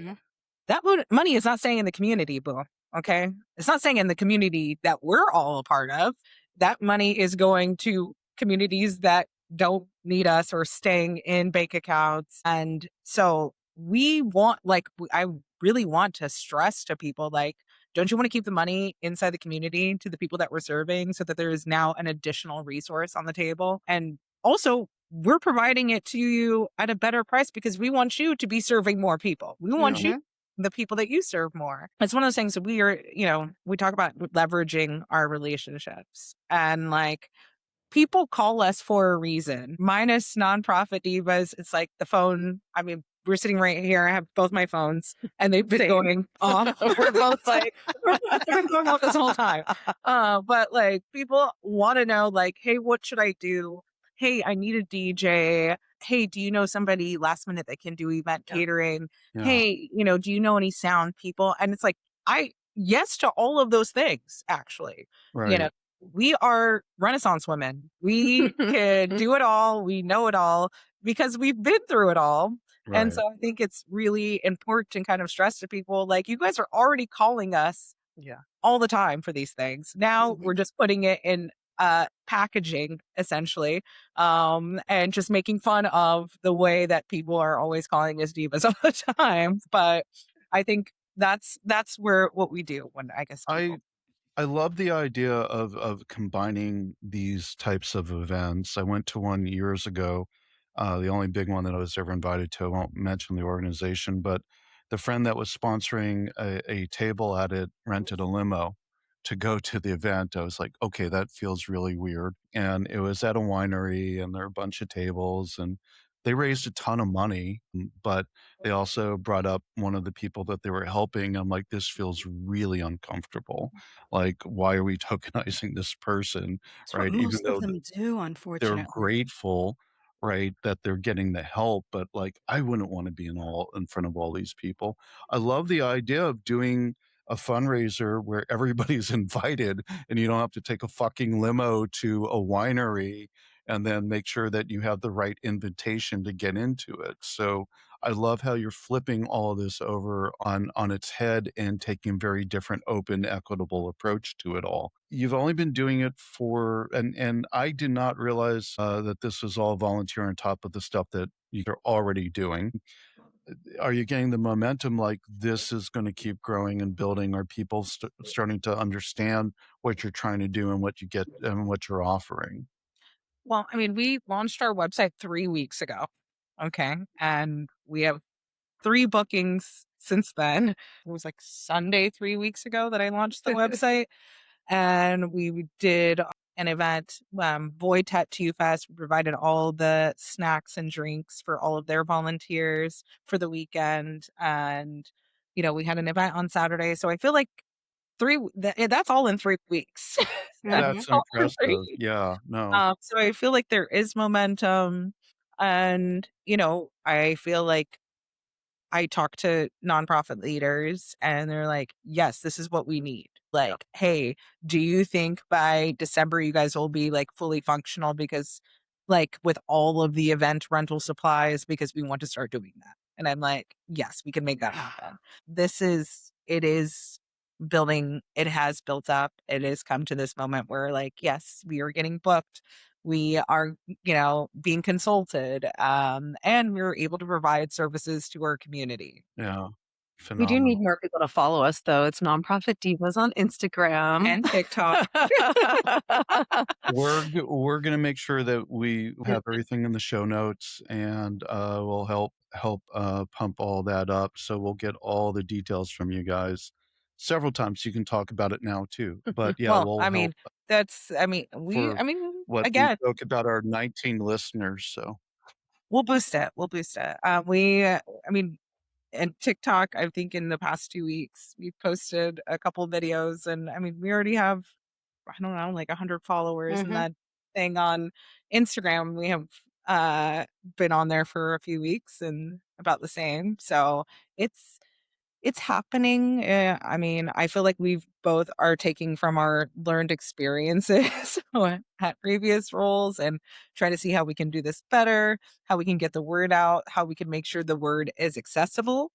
C: that money is not staying in the community, boo. Okay. It's not staying in the community that we're all a part of. That money is going to communities that don't need us or staying in bank accounts. And so I really want to stress to people, like, don't you want to keep the money inside the community to the people that we're serving so that there is now an additional resource on the table? And also, we're providing it to you at a better price because we want you to be serving more people. We want you, the people that you serve, more. It's one of those things that we talk about leveraging our relationships, and like people call us for a reason. Minus Nonprofit Divas, it's like the phone. I mean, we're sitting right here. I have both my phones and they've been going off. We're both like, they've been going off this whole time. But like people want to know like, hey, what should I do? hey, I need a DJ. Hey, do you know somebody last minute that can do event
B: Yeah.
C: catering?
A: Yeah.
C: Hey, do you know any sound people? And it's like, yes to all of those things, actually. You know,
A: Right.
C: we are Renaissance women. We can do it all. We know it all because we've been through it all. And
A: Right.
C: so I think it's really important to kind of stress to people like, you guys are already calling us
B: Yeah.
C: all the time for these things. Now
D: Mhm.
C: we're just putting it in packaging essentially, and just making fun of the way that people are always calling us divas all the time. But I think that's where what we do when I guess
A: I
C: people.
A: I love the idea of combining these types of events. I went to one years ago, the only big one that I was ever invited to. I won't mention the organization, but the friend that was sponsoring a table at it rented a limo to go to the event. I was like, okay, that feels really weird. And it was at a winery, and there were a bunch of tables, and they raised a ton of money, but they also brought up one of the people that they were helping. I'm like, this feels really uncomfortable. Like, why are we tokenizing this person,
D: That's what
A: right? Even
D: most of
A: though
D: them do,
A: they're
D: unfortunately.
A: grateful, right, that they're getting the help, but, like, I wouldn't wanna be in front of all these people. I love the idea of doing a fundraiser where everybody's invited and you don't have to take a fucking limo to a winery and then make sure that you have the right invitation to get into it. So, I love how you're flipping all of this over on its head and taking a very different, open, equitable approach to it all. You've only been doing it for and I did not realize, that this was all volunteer on top of the stuff that you're already doing. Are you getting the momentum like this is gonna keep growing and building? Are people starting to understand what you're trying to do and what you get and what you're offering?
C: Well, I mean, we launched our website 3 weeks ago. Okay. And we have 3 bookings since then. It was like Sunday 3 weeks ago that I launched the website. And we did an event, Void Tattoo Fest. We provided all the snacks and drinks for all of their volunteers for the weekend. And, we had an event on Saturday. So I feel like that's all in 3 weeks. That's
D: Mhm.
A: That's
C: all in
A: impressive. Yeah, no.
C: so I feel like there is momentum. And, I feel like I talk to nonprofit leaders and they're like, yes, this is what we need. Like, hey, do you think by December you guys will be like fully functional? Because, like, with all of the event rental supplies, because we want to start doing that. And I'm like, yes, we can make that happen. It is building, it has built up. It has come to this moment where, like, yes, we are getting booked. We are, being consulted, and we're able to provide services to our community.
A: Yeah,
B: We do need
A: phenomenal.
B: more people to follow us, though. It's Nonprofit Divas on Instagram.
C: And TikTok.
A: We're gonna make sure that we have everything in the show notes, and, we'll help, pump all that up, so we'll get all the details from you guys several times. You can talk about it now too, but yeah,
C: Well,
A: we'll
C: I
A: help
C: mean, that's I mean, we
A: for
C: I mean,
A: what we
C: again,
A: joke about our 19 listeners, so
C: we'll boost it. We'll boost it. I mean, and TikTok, I think in the past 2 weeks, we've posted a couple videos, and I mean, we already have, I don't know, like 100 followers, and
D: Mhm.
C: that thing on Instagram, we have uh been on there for a few weeks and about the same. So it's it's happening. I mean, I feel like we've both are taking from our learned experiences at previous roles and trying to see how we can do this better, how we can get the word out, how we can make sure the word is accessible.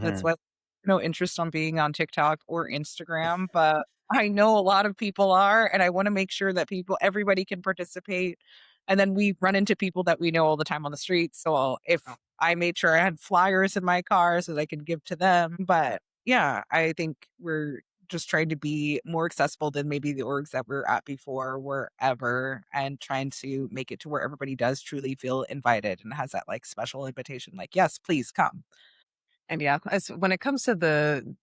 C: That's
A: Mhm.
C: what no interest on being on TikTok or Instagram, but I know a lot of people are, and I want to make sure that everybody can participate. And then we run into people that we know all the time on the street. So if I made sure I had flyers in my car so that I could give to them. But yeah, I think we're just trying to be more accessible than maybe the orgs that we're at before were ever, and trying to make it to where everybody does truly feel invited and has that like special invitation, like, yes, please come.
B: And yeah, as when it comes to the,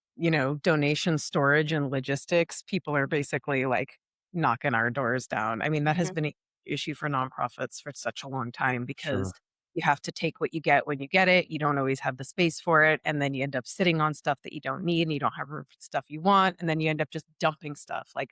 B: donation storage and logistics, people are basically like knocking our doors down. I mean, that has
D: Mhm.
B: been an issue for nonprofits for such a long time because
A: Sure.
B: you have to take what you get when you get it. You don't always have the space for it. And then you end up sitting on stuff that you don't need and you don't have room for stuff you want. And then you end up just dumping stuff. Like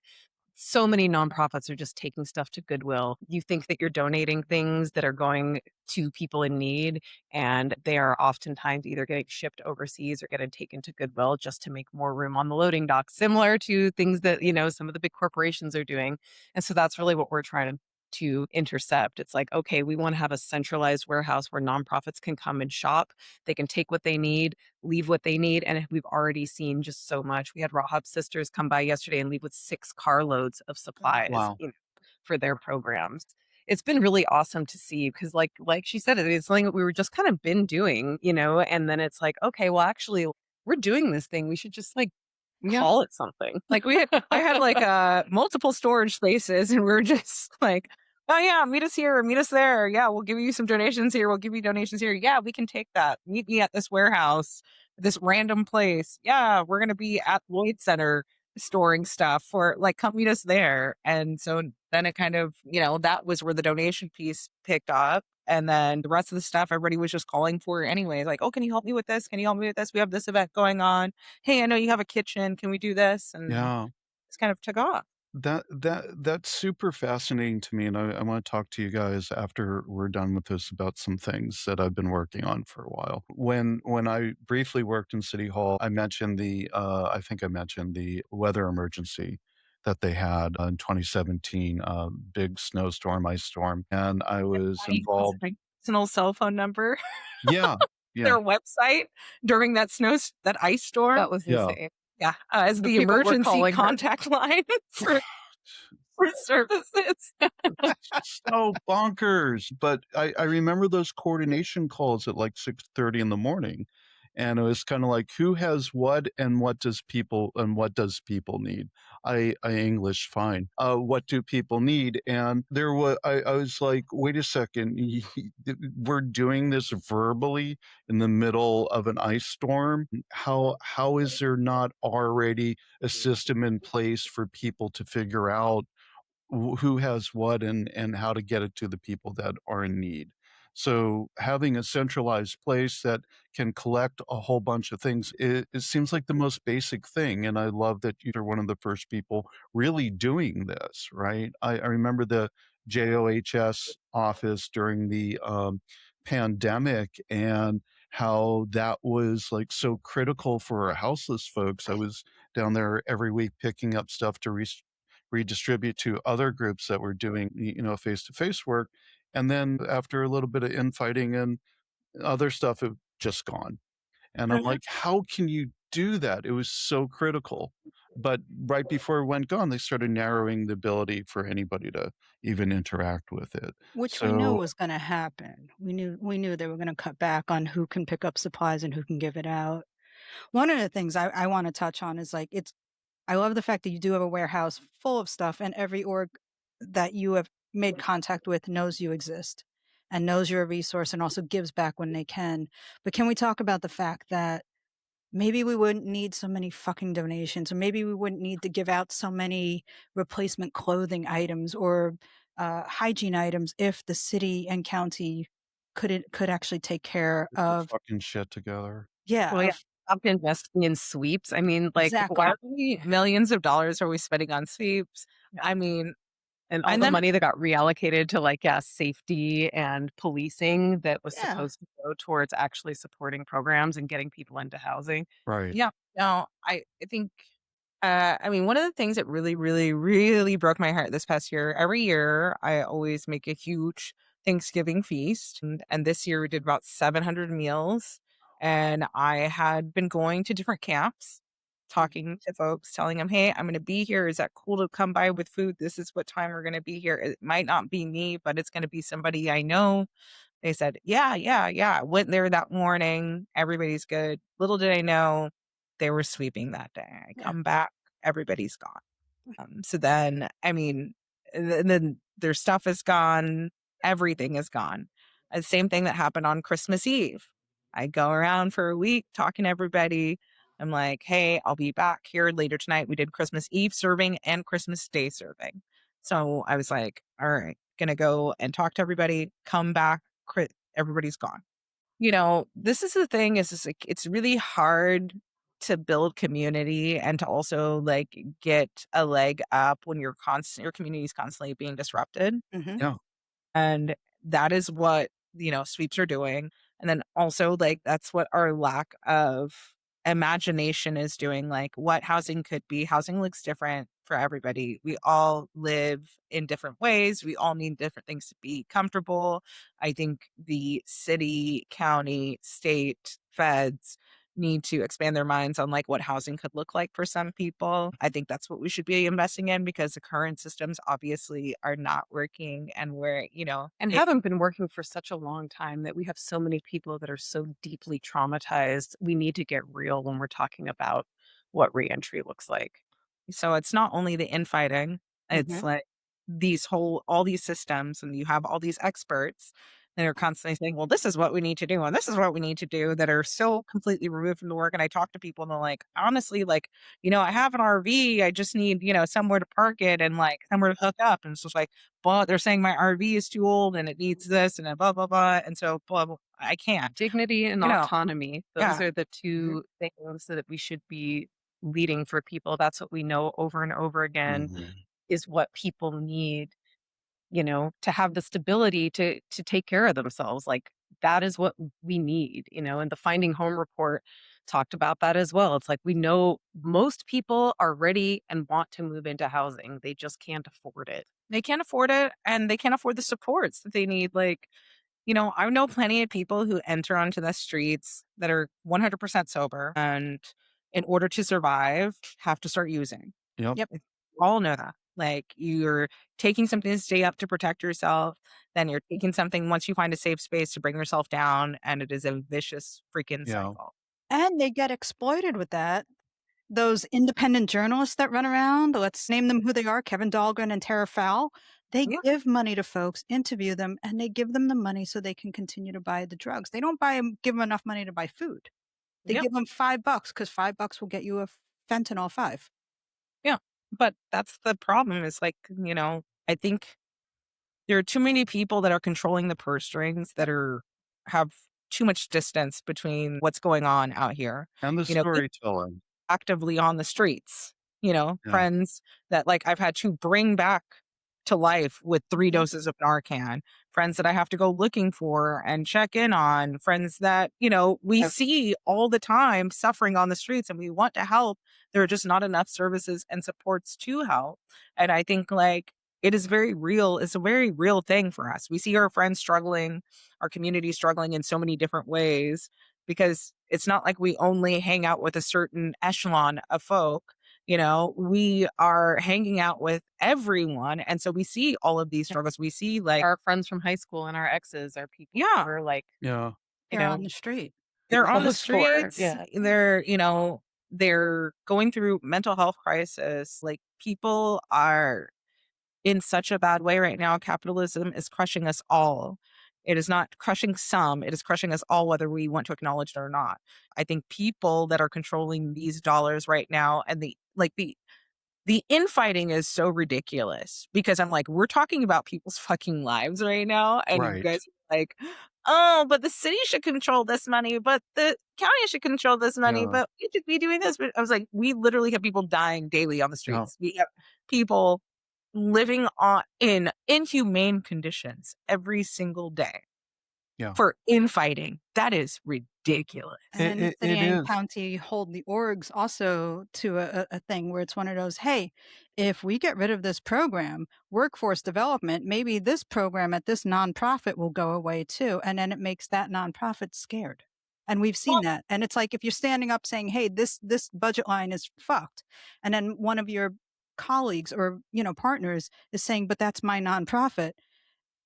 B: so many nonprofits are just taking stuff to Goodwill. You think that you're donating things that are going to people in need, and they are oftentimes either getting shipped overseas or getting taken to Goodwill just to make more room on the loading dock, similar to things that, some of the big corporations are doing. And so that's really what we're trying to intercept. It's like, okay, we want to have a centralized warehouse where nonprofits can come and shop. They can take what they need, leave what they need. And we've already seen just so much. We had Rahab Sisters come by yesterday and leave with 6 carloads of supplies,
A: Wow.
B: for their programs. It's been really awesome to see because like she said, it's something that we were just kind of been doing, and then it's like, okay, well, actually, we're doing this thing. We should just
C: Yeah.
B: call it something.
C: Like I had multiple storage spaces, and we were just like, oh yeah, meet us here, meet us there. Yeah, we'll give you some donations here. We'll give you donations here. Yeah, we can take that. Meet me at this warehouse, this random place. Yeah, we're gonna be at Lloyd Center storing stuff for come meet us there. And so then it kind of, that was where the donation piece picked up. And then the rest of the stuff, everybody was just calling for anyway. Like, oh, can you help me with this? Can you help me with this? We have this event going on. Hey, I know you have a kitchen. Can we do this? And
A: Yeah.
C: it's kind of took off.
A: That's super fascinating to me, and I want to talk to you guys after we're done with this about some things that I've been working on for a while. When I briefly worked in City Hall, I think I mentioned the weather emergency that they had in 2017, big snowstorm, ice storm, and I was
C: I was
A: involved.
C: my personal cell phone number,
A: Yeah, yeah,
C: their website during that ice storm.
B: That was
A: yeah.
B: insane.
C: Yeah, as
B: The
C: the
B: people were
C: emergency
B: calling her.
C: contact line for services.
A: So bonkers. But I remember those coordination calls at like 6:30 in the morning. And it was kind of like who has what and what does people need? I English fine. What do people need? And I was like, wait a second, we're doing this verbally in the middle of an ice storm. How is there not already a system in place for people to figure out who has what and how to get it to the people that are in need. So having a centralized place that can collect a whole bunch of things, it seems like the most basic thing. And I love that you're one of the first people really doing this, right? I remember the JOHS office during the pandemic and how that was like so critical for our houseless folks. I was down there every week picking up stuff to redistribute to other groups that were doing, face-to-face work. And then after a little bit of infighting and other stuff, it just gone. And I'm
C: Mhm.
A: like, how can you do that? It was so critical. But right before it went gone, they started narrowing the ability for anybody to even interact with it.
D: Which we knew
A: So
D: was gonna happen. We knew they were gonna cut back on who can pick up supplies and who can give it out. One of the things I wanna touch on is, I love the fact that you do have a warehouse full of stuff, and every org that you have made contact with knows you exist and knows you're a resource and also gives back when they can. But can we talk about the fact that maybe we wouldn't need so many fucking donations, or maybe we wouldn't need to give out so many replacement clothing items or hygiene items if the city and county could actually take care
A: get their
D: of,
A: fucking shit together.
D: yeah,
B: Well, yeah,
D: of
B: stopped investing in sweeps. I mean,
D: exactly.
C: How many millions of dollars are we spending on sweeps? I mean,
B: and all
C: and
B: the
C: then
B: money that got reallocated to safety and policing that was
D: Yeah.
B: supposed to go towards actually supporting programs and getting people into housing.
A: Right.
C: yeah, no, I think I mean, one of the things that really, really, really broke my heart this past year, every year I always make a huge Thanksgiving feast. And this year we did about 700 meals. And I had been going to different camps, talking to folks, telling them, hey, I'm going to be here. Is that cool to come by with food? This is what time we're going to be here. It might not be me, but it's going to be somebody I know. They said, yeah, yeah, yeah. I went there that morning. Everybody's good. Little did I know they were sweeping that day. I
D: Yeah.
C: come back, everybody's gone. So then, I mean, then their stuff is gone. Everything is gone. Same thing that happened on Christmas Eve. I go around for a week talking to everybody. I'm like, hey, I'll be back here later tonight. We did Christmas Eve serving and Christmas Day serving. So I was like, all right, gonna go and talk to everybody, come back, everybody's gone. This is the thing is like it's really hard to build community and to also like get a leg up when your community is constantly being disrupted.
D: Mhm.
A: Yeah.
C: And that is what, sweeps are doing. And then also, like, that's what our lack of imagination is doing. Like, what housing could be. Housing looks different for everybody. We all live in different ways. We all need different things to be comfortable. I think the city, county, state, feds need to expand their minds on like what housing could look like for some people. I think that's what we should be investing in because the current systems obviously are not working and
B: And haven't been working for such a long time that we have so many people that are so deeply traumatized. We need to get real when we're talking about what reentry looks like.
C: so it's not only the infighting, it's
B: Mhm.
C: like all these systems, and you have all these experts that are constantly saying, well, this is what we need to do, and this is what we need to do, that are so completely removed from the work. And I talk to people and they're like, honestly, like, I have an RV, I just need, somewhere to park it and like somewhere to hook up. And it's just like, but they're saying my RV is too old and it needs this and then blah, blah, blah. And so, blah, blah, I can't,
B: Dignity and
C: you know,
B: autonomy. Those
C: yeah.
B: are the
C: Mhm.
B: two things that we should be leading for people. That's what we know over and over again
A: Mhm.
B: is what people need, to have the stability to take care of themselves. Like that is what we need, and the Finding Home report talked about that as well. It's like we know most people are ready and want to move into housing. They just can't afford it.
C: They can't afford it and they can't afford the supports that they need. Like, I know plenty of people who enter onto the streets that are 100% sober and in order to survive have to start using.
A: Yep.
D: Yep.
C: We all know that. Like you're taking something to stay up to protect yourself, then you're taking something once you find a safe space to bring yourself down, and it is a vicious freaking
A: Yeah.
C: cycle.
D: And they get exploited with that. Those independent journalists that run around, let's name them who they are, Kevin Dahlgren and Tara Fowle, they
C: Yeah.
D: give money to folks, interview them, and they give them the money so they can continue to buy the drugs. They don't give them enough money to buy food. They
C: Yep.
D: give them $5 because $5 will get you a fentanyl 5.
C: Yeah. But that's the problem is like, I think there are too many people that are controlling the purse strings that have too much distance between what's going on out here.
A: And the
C: People
A: storytelling.
C: actively on the streets,
A: Yeah.
C: friends that like I've had to bring back to life with 3
D: Mhm.
C: doses of Narcan, friends that I have to go looking for and check in on, friends that, we
B: Yep.
C: see all the time suffering on the streets and we want to help. There are just not enough services and supports to help. And I think like it is very real. It's a very real thing for us. We see our friends struggling, our community struggling in so many different ways because it's not like we only hang out with a certain echelon of folk. We are hanging out with everyone. And so we see all of these struggles. We see like,
B: Our friends from high school and our exes are people
C: yeah,
B: who are like,
A: Yeah.
B: you
D: They're on
B: know,
D: the street.
C: they're on the
B: close for.
C: streets.
B: Yeah.
C: They're going through mental health crisis. Like people are in such a bad way right now. Capitalism is crushing us all. It is not crushing some, it is crushing us all, whether we want to acknowledge it or not. I think people that are controlling these dollars right now and the infighting is so ridiculous because I'm like, we're talking about people's fucking lives right now. And you
A: Right.
C: guys are like, oh, but the city should control this money, but the county should control this money,
A: Yeah.
C: but we should be doing this. But I was like, we literally have people dying daily on the
A: Yeah.
C: streets. We have people living in inhumane conditions every single day
A: Yeah.
C: for infighting. That is ridiculous.
D: And then the city
A: It
D: and
A: is.
D: county hold the orgs also to a thing where it's one of those, hey, if we get rid of this program, workforce development, maybe this program at this nonprofit will go away too. And then it makes that nonprofit scared. And we've seen
C: Well,
D: that. And it's like if you're standing up saying, hey, this budget line is fucked. And then one of your colleagues or partners is saying, but that's my nonprofit,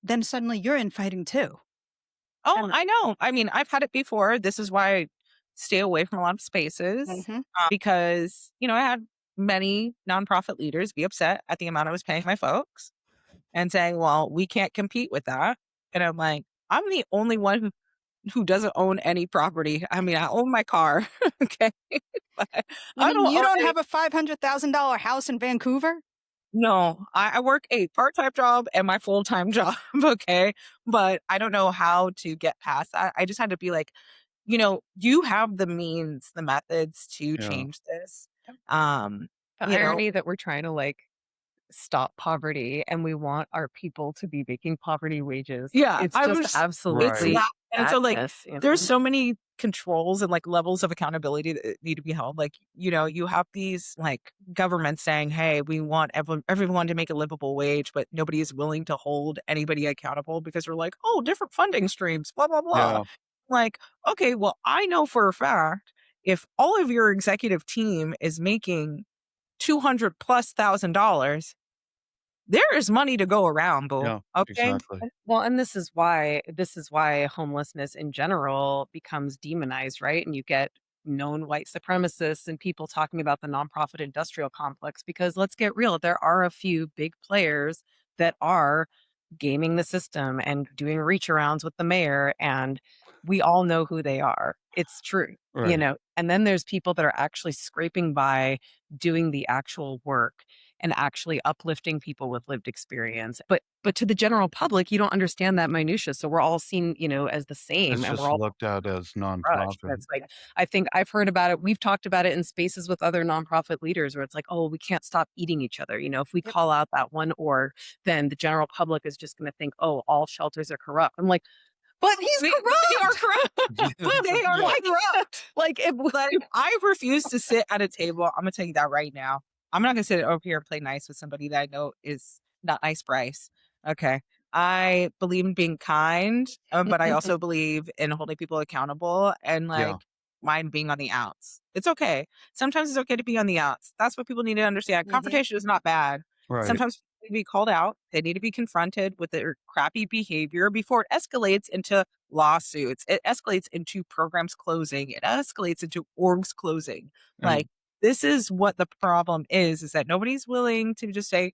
D: then suddenly you're infighting too.
C: oh,
B: And
C: I know. I mean, I've had it before. This is why I stay away from a lot of spaces
D: Mhm.
C: because, I had many nonprofit leaders be upset at the amount I was paying my folks and saying, well, we can't compete with that. And I'm like, I'm the only one who doesn't own any property. I mean, I own my car. Okay. But
D: You
C: I
D: mean
C: don't
D: you
C: own
D: don't
C: any.
D: have a $500,000 house in Vancouver?
C: No, I work a part-time job and my full-time job. Okay. But I don't know how to get past that. I just had to be like, you have the means, the methods to
A: Yeah.
C: change this.
B: Yep.
C: Um,
B: The
C: you know,
B: irony that we're trying to like stop poverty and we want our people to be making poverty wages.
C: yeah,
B: It's
C: I
B: just
C: was it's
A: Right.
B: absolutely
C: that and so, like,
B: madness, you
C: there's
B: know?
C: so many controls and, like, levels of accountability that need to be held, like, you have these, like, governments saying, "Hey, we want everyone to make a livable wage," but nobody is willing to hold anybody accountable because we're like, "Oh, different funding streams, blah, blah, blah."
A: Yeah.
C: Like, okay, well, I know for a fact if all of your executive team is making 200 plus $1,000, there is money to go around, boo,
A: Yeah.
C: okay?
A: Exactly.
B: Well, and this is why homelessness in general becomes demonized, right? And you get known white supremacists and people talking about the nonprofit industrial complex because let's get real, there are a few big players that are gaming the system and doing reach arounds with the mayor and we all know who they are. It's true,
A: Right.
B: And then there's people that are actually scraping by doing the actual work and actually uplifting people with lived experience. But to the general public, you don't understand that minutia. So we're all seen, as the same
A: It's
B: and we're
A: just
B: all
A: looked at as
B: crushed. And
A: nonprofit.
B: it's like I think I've heard about it. We've talked about it in spaces with other nonprofit leaders where it's like, oh, we can't stop eating each other. If we
D: Yep.
B: call out that one org, then the general public is just going to think, oh, all shelters are corrupt. I'm like, but he's
C: They are
B: corrupt.
C: corrupt. But they are
A: Yeah.
C: corrupt.
B: Like
C: Like, I refuse to sit at a table. I'm gonna tell you that right now. I'm not gonna sit over here and play nice with somebody that I know is not nice, Bryce. Okay. I believe in being kind, but I also believe in holding people accountable and
A: Yeah.
C: like mine being on the outs. It's okay. Sometimes it's okay to be on the outs. That's what people need to understand.
D: Mhm.
C: Confrontation is not bad.
A: Right.
C: Sometimes people need to be called out. They need to be confronted with their crappy behavior before it escalates into lawsuits. It escalates into programs closing. It escalates into orgs closing.
A: And
C: Like, this is what the problem is that nobody's willing to just say,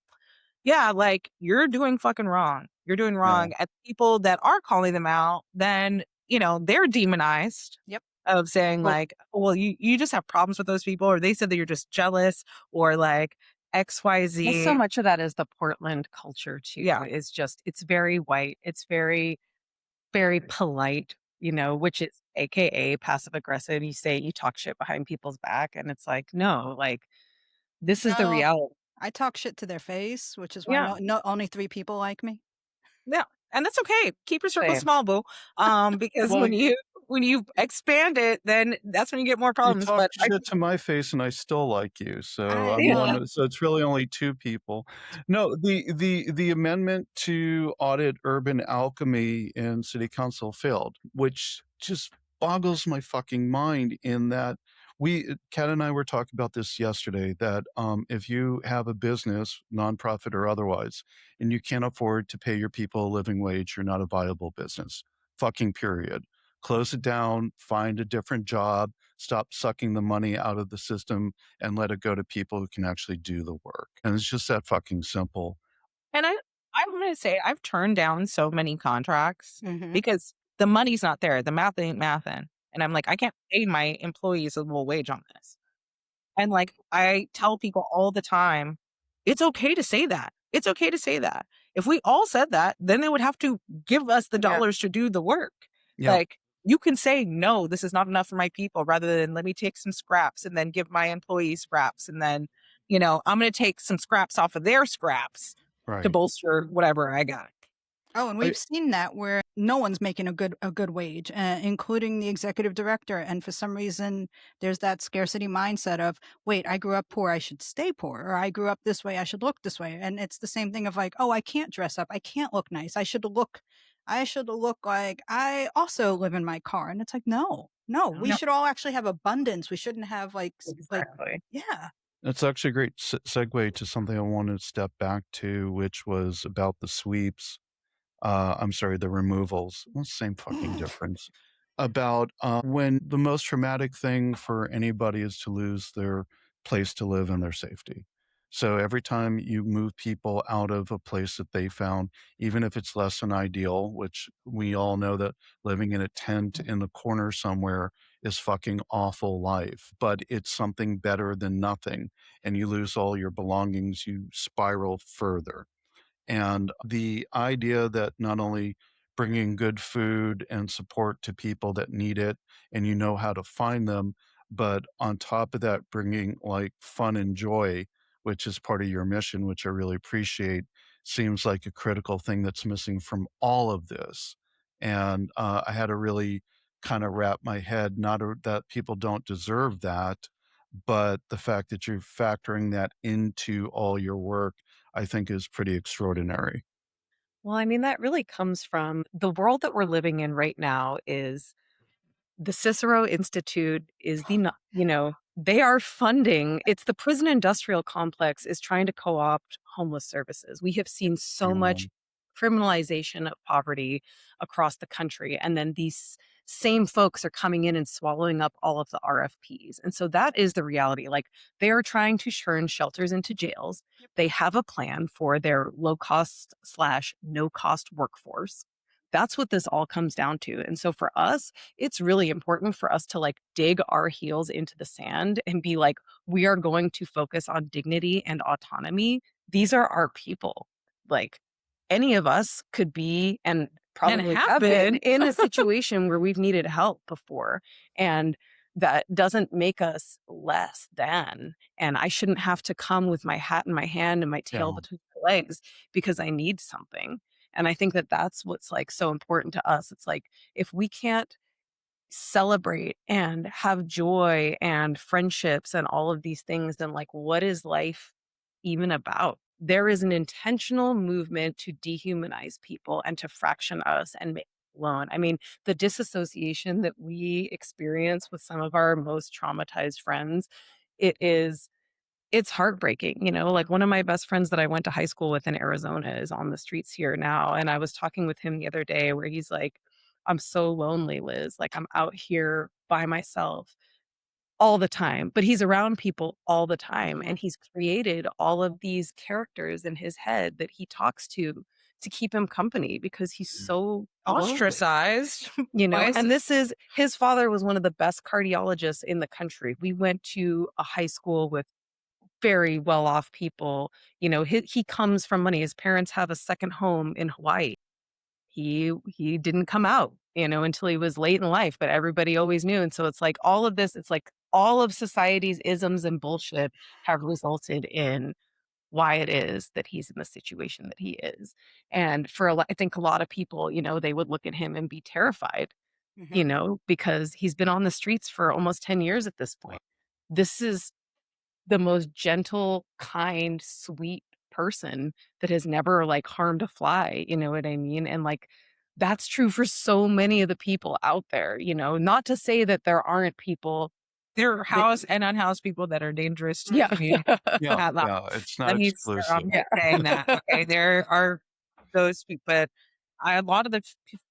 C: yeah, like, you're doing fucking wrong. You're doing
A: yeah.
C: wrong. And people that are calling them out, then, they're demonized
D: Yep.
C: of saying
A: Well,
C: like, well, you just have problems with those people, or they said that you're just jealous, or like
B: Well,
C: XYZ.
B: so much of that is the Portland culture too.
C: Yeah.
B: It's very white. It's very, very polite, which is AKA passive aggressive. You talk shit behind people's back and it's like, no, like this is the
D: No,
B: reality.
D: I talk shit to their face, which is why
C: Yeah.
D: only 3 people like me.
C: Yeah, and that's okay. Keep your circle
B: Same.
C: small, boo. Because
A: Well,
C: when you expand it, then that's when you get more
A: you
C: problems.
A: talk
C: But I
A: shit to my face and I still like you. So
D: I
A: I'm
B: Yeah.
A: one, so it's really only 2 people. No, the amendment to audit urban alchemy in city council failed, which just boggles my fucking mind in that Kat and I were talking about this yesterday, that if you have a business, nonprofit or otherwise, and you can't afford to pay your people a living wage, you're not a viable business. Fucking period. Close it down, find a different job, stop sucking the money out of the system and let it go to people who can actually do the work. And it's just that fucking simple.
C: and I'm gonna say I've turned down so many contracts
D: Mhm.
C: because the money's not there. The math ain't mathin'. And I'm like, I can't pay my employees a little wage on this. And like I tell people all the time, it's okay to say that. It's okay to say that. If we all said that, then they would have to give us the
B: Yeah.
C: dollars to do the work.
A: Yeah.
C: Like, you can say, no, this is not enough for my people, rather than let me take some scraps and then give my employees scraps. And then, I'm going to take some scraps off of their scraps to
A: Right.
C: bolster whatever I got.
D: Oh, and
A: I,
D: we've seen that where no one's making a good wage, including the executive director. And for some reason, there's that scarcity mindset of, wait, I grew up poor, I should stay poor, or I grew up this way, I should look this way. And it's the same thing of like, oh, I can't dress up, I can't look nice, I should look like I also live in my car. And it's like, no, we
C: No,
D: should all actually have abundance. We shouldn't have
B: Exactly.
D: yeah.
A: it's actually a great segue to something I wanted to step back to, which was about the sweeps. I'm sorry, the removals. Well, same fucking difference. About when the most traumatic thing for anybody is to lose their place to live and their safety. So every time you move people out of a place that they found, even if it's less than ideal, which we all know that living in a tent in the corner somewhere is fucking awful life, but it's something better than nothing. And you lose all your belongings, you spiral further. And the idea that not only bringing good food and support to people that need it, and you know how to find them. But on top of that, bringing like fun and joy, which is part of your mission, which I really appreciate, seems like a critical thing that's missing from all of this. And I had to really kind of wrap my head, that people don't deserve that, but the fact that you're factoring that into all your work, I think is pretty extraordinary.
B: Well, I mean, that really comes from the world that we're living in right now is the Cicero Institute is they are funding it's the prison industrial complex is trying to co-opt homeless services. We have seen so
A: Yeah,
B: much criminalization of poverty across the country. And then these same folks are coming in and swallowing up all of the RFPs. And so that is the reality. Like they are trying to turn shelters into jails. They have a plan for their low cost slash no cost workforce. That's what this all comes down to. And so for us, it's really important for us to like dig our heels into the sand and be like, we are going to focus on dignity and autonomy. These are our people. Like any of us could be and probably
C: have
B: have been
C: been.
B: in a situation where we've needed help before. And that doesn't make us less than. And I shouldn't have to come with my hat in my hand and my
A: yeah,
B: tail between my legs because I need something. And I think that that's what's like so important to us. It's like if we can't celebrate and have joy and friendships and all of these things, then like what is life even about? There is an intentional movement to dehumanize people and to fraction us and make us alone. I mean, the disassociation that we experience with some of our most traumatized friends, it is it's heartbreaking, like one of my best friends that I went to high school with in Arizona is on the streets here now. And I was talking with him the other day where he's like, I'm so lonely, Liz. Like I'm out here by myself all the time, but he's around people all the time.
D: Mhm.
B: And he's created all of these characters in his head that he talks to keep him company because he's so lonely.
C: Ostracized.
B: And this is his father was one of the best cardiologists in the country. We went to a high school with very well off people. He comes from money. His parents have a second home in Hawaii. He didn't come out, until he was late in life, but everybody always knew. And so it's like all of this, it's like all of society's isms and bullshit have resulted in why it is that he's in the situation that he is. And for I think a lot of people, they would look at him and be terrified,
D: Mhm.
B: because he's been on the streets for almost 10 years at this point. This is the most gentle, kind, sweet person that has never like harmed a fly, you know what I mean? And like that's true for so many of the people out there, not to say that there aren't people
C: There are
B: that
C: housed and unhoused people that are dangerous to the
B: yeah.
C: community
A: yeah,
C: at large.
A: yeah. It's not
C: Let me start
A: exclusive.
C: saying that. Okay, there are those people, but a lot of the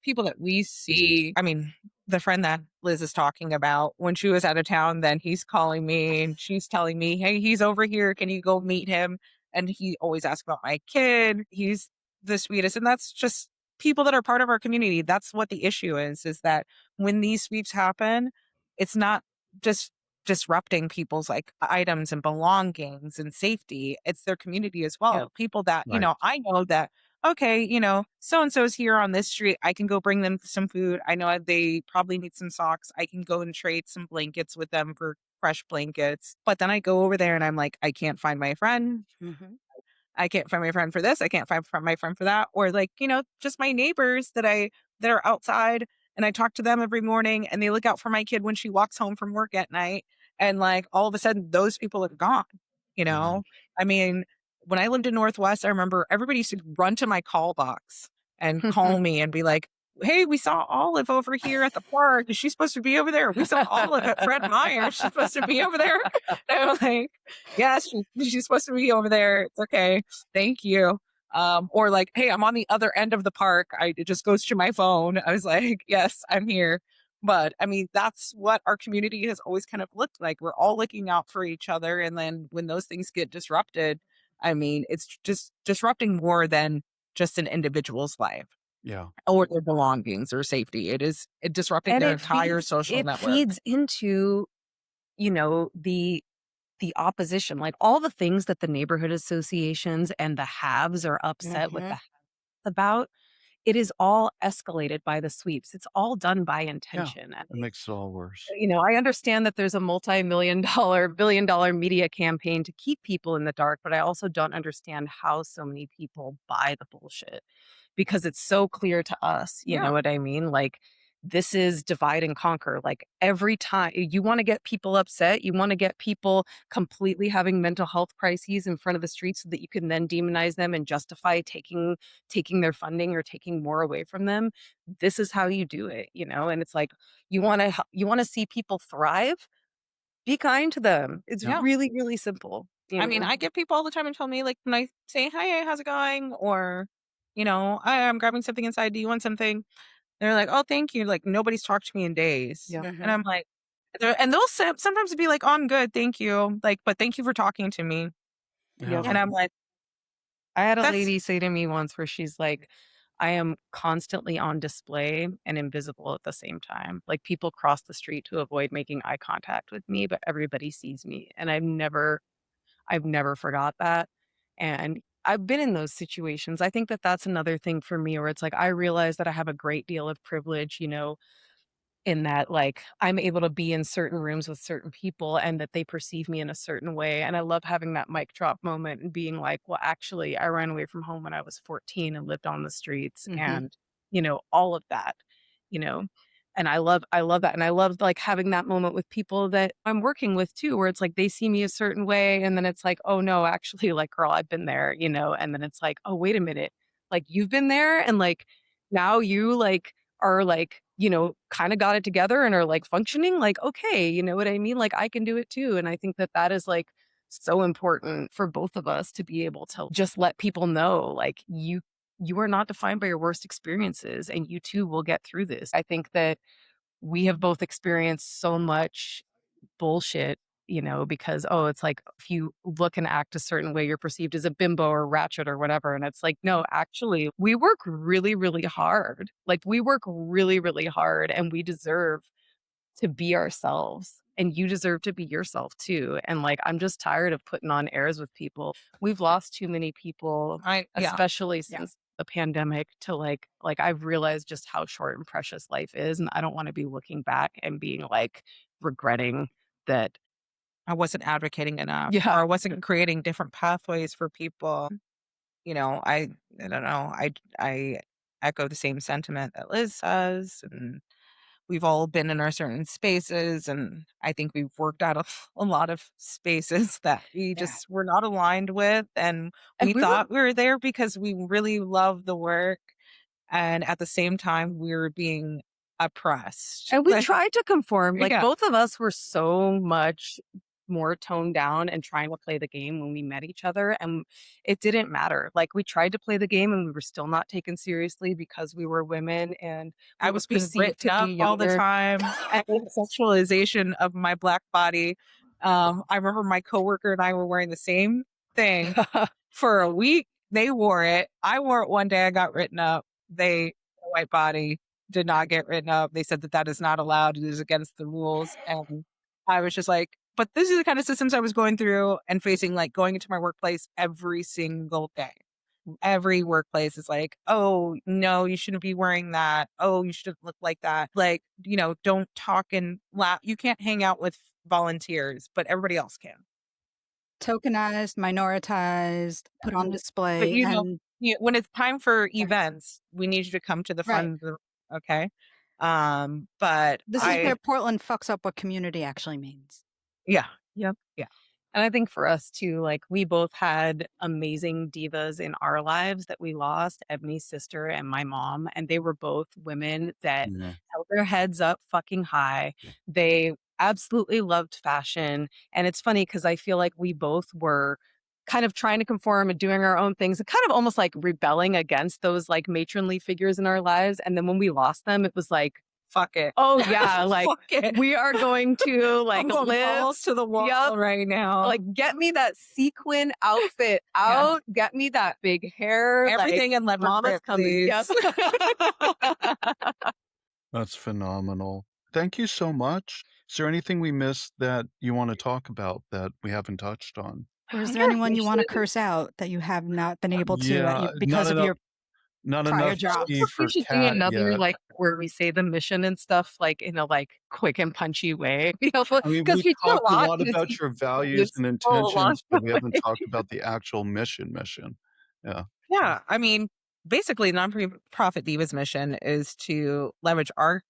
C: people that we see. I mean, the friend that Liz is talking about, when she was out of town, then he's calling me and she's telling me, "Hey, he's over here. Can you go meet him?" And he always asks about my kid. He's the sweetest, and that's just people that are part of our community. That's what the issue is that when these sweeps happen, it's not just disrupting people's like items and belongings and safety. It's their community as
B: Yeah.
C: well. People that,
A: Right.
C: I know that, okay, so and so's here on this street. I can go bring them some food. I know they probably need some socks. I can go and trade some blankets with them for fresh blankets. But then I go over there and I'm like, I can't find my friend.
D: Mhm.
C: I can't find my friend for this. I can't find my friend for that. Or like, just my neighbors that are outside and I talk to them every morning and they look out for my kid when she walks home from work at night. And like all of a sudden those people are gone, you
A: Yeah.
C: know? I mean, when I lived in Northwest, I remember everybody used to run to my call box and call me and be like, "Hey, we saw Olive over here at the park. Is she supposed to be over there? We saw Olive at Fred Meyer. She's supposed to be over there." And I'm like, "Yes, she's supposed to be over there. It's okay. Thank you." Or like, "Hey, I'm on the other end of the park." It just goes to my phone. I was like, "Yes, I'm here." But I mean, that's what our community has always kind of looked like. We're all looking out for each other. And then when those things get disrupted, I mean, it's just disrupting more than just an individual's life
A: Yeah.
C: or their belongings or safety. It disrupting
B: And
C: their entire social
B: it
C: network.
B: feeds into, the opposition, like all the things that the neighborhood associations and the haves are upset with the
D: Mhm.
B: haves about. it is all escalated by the sweeps. It's all done by
A: Yeah,
B: intention. And
A: it makes it all worse.
B: I understand that there's a multi-million dollar, billion-dollar media campaign to keep people in the dark, but I also don't understand how so many people buy the bullshit because it's so clear to us. You
C: Yeah.
B: know what I mean? Like, this is divide and conquer. Like, every time you want to get people upset, you want to get people completely having mental health crises in front of the street so that you can then demonize them and justify taking their funding or taking more away from them. This is how you do it, and it's like, you want to see people thrive, be kind to them. It's
C: Yeah.
B: really, really simple.
C: I mean, I get people all the time and tell me, like, when I say, "Hi, how's it going?" Or, I'm grabbing something inside. Do you want something? They're like, "Oh, thank you." Like, nobody's talked to me in days.
B: Yeah.
C: And I'm like, and they'll sometimes be like, "Oh, I'm good. Thank you." Like, but thank you for talking to me.
B: Yep.
C: And I'm like,
B: I had a
C: that's,
B: lady say to me once where she's like, I am constantly on display and invisible at the same time. Like, people cross the street to avoid making eye contact with me, but everybody sees me. And I've never forgot that. And I've been in those situations. I think that that's another thing for me where it's like, I realize that I have a great deal of privilege, in that, like, I'm able to be in certain rooms with certain people and that they perceive me in a certain way. And I love having that mic drop moment and being like, well, actually, I ran away from home when I was 14 and lived on the streets and, all of that, you know. And I love that. And I love, like, having that moment with people that I'm working with too, where it's like they see me a certain way and then it's like, oh no, actually, like, girl, I've been there, and then it's like, oh, wait a minute. Like, you've been there and, like, now you, like, are, like, kind of got it together and are, like, functioning, like, okay, you know what I mean? Like, I can do it too. And I think that that is, like, so important for both of us to be able to just let people know, like, you are not defined by your worst experiences and you too will get through this. I think that we have both experienced so much bullshit, because, oh, it's like if you look and act a certain way, you're perceived as a bimbo or ratchet or whatever. And it's like, no, actually, we work really, really hard. Like, we work really, really hard and we deserve to be ourselves. And you deserve to be yourself too. And, like, I'm just tired of putting on airs with people. We've lost too many people,
C: yeah.
B: especially since the pandemic, to like I've realized just how short and precious life is. And I don't want to be looking back and being like regretting that.
C: I wasn't advocating enough, or
B: Yeah.
C: I wasn't creating different pathways for people. I don't know. I echo the same sentiment that Liz says, and we've all been in our certain spaces, and I think we've worked out a lot of spaces that we just were not aligned with, and
B: And
C: we
B: we were
C: thought we were there because we really love the work, and at the same time, we were being oppressed.
B: And we tried to conform. Like,
C: Yeah.
B: both of us were so much more toned down and trying to play the game when we met each other, and it didn't matter. Like, we tried to play the game and we were still not taken seriously because we were women and we
C: I
B: were
C: was being
B: perceived
C: written
B: to
C: up
B: be
C: all the
B: younger.
C: time. And the sexualization of my Black body. I remember my coworker and I were wearing the same thing for a week. They wore it. I wore it one day. I got written up. The white body did not get written up. They said that that is not allowed. It is against the rules. And I was just like, but this is the kind of systems I was going through and facing, like going into my workplace every single day. Every workplace is like, oh, no, you shouldn't be wearing that. Oh, you shouldn't look like that. Like, don't talk and laugh. You can't hang out with volunteers, but everybody else can.
D: Tokenized, minoritized, put on
C: But
D: display, and
C: when it's time for events, we need you to come to the
D: right.
C: front of the, okay. But
D: This is where Portland fucks up what community actually means.
C: yeah.
B: Yep.
C: Yeah.
B: And I think for us too, like, we both had amazing divas in our lives that we lost, Ebony's sister and my mom. And they were both women that held their heads up fucking high. They absolutely loved fashion. And it's funny because I feel like we both were kind of trying to conform and doing our own things and kind of almost like rebelling against those, like, matronly figures in our lives. And then when we lost them, it was like,
C: Fuck it.
B: oh yeah, like,
C: Fuck it.
B: we are going to, like,
C: I'm going
B: live
C: balls to the wall right now.
B: like, get me that sequin outfit out, get me that big hair,
C: everything in leopard
B: mama's
C: print,
B: coming.
C: please.
B: Yes.
A: That's phenomenal. Thank you so much. Is there anything we missed that you want to talk about that we haven't touched on?
D: Or is
B: I
D: there
B: think
D: anyone you want to
B: should-
D: curse out that you have not been able to
A: Yeah,
D: because
A: not
D: of your
A: Not
D: prior
A: enough
D: jobs.
A: T
B: We
A: for
B: should do
A: cat
B: another,
A: yet.
B: like, where we say the mission and stuff, like, in a, like, quick and punchy way,
A: I mean,
B: because
A: we
B: we do a
A: talked a
B: lot,
A: lot
B: and it's
A: about your values
B: it's
A: and
B: so long.
A: intentions, but we haven't talked about the actual mission. Yeah.
C: Yeah, I mean, basically, Nonprofit Divas mission is to leverage our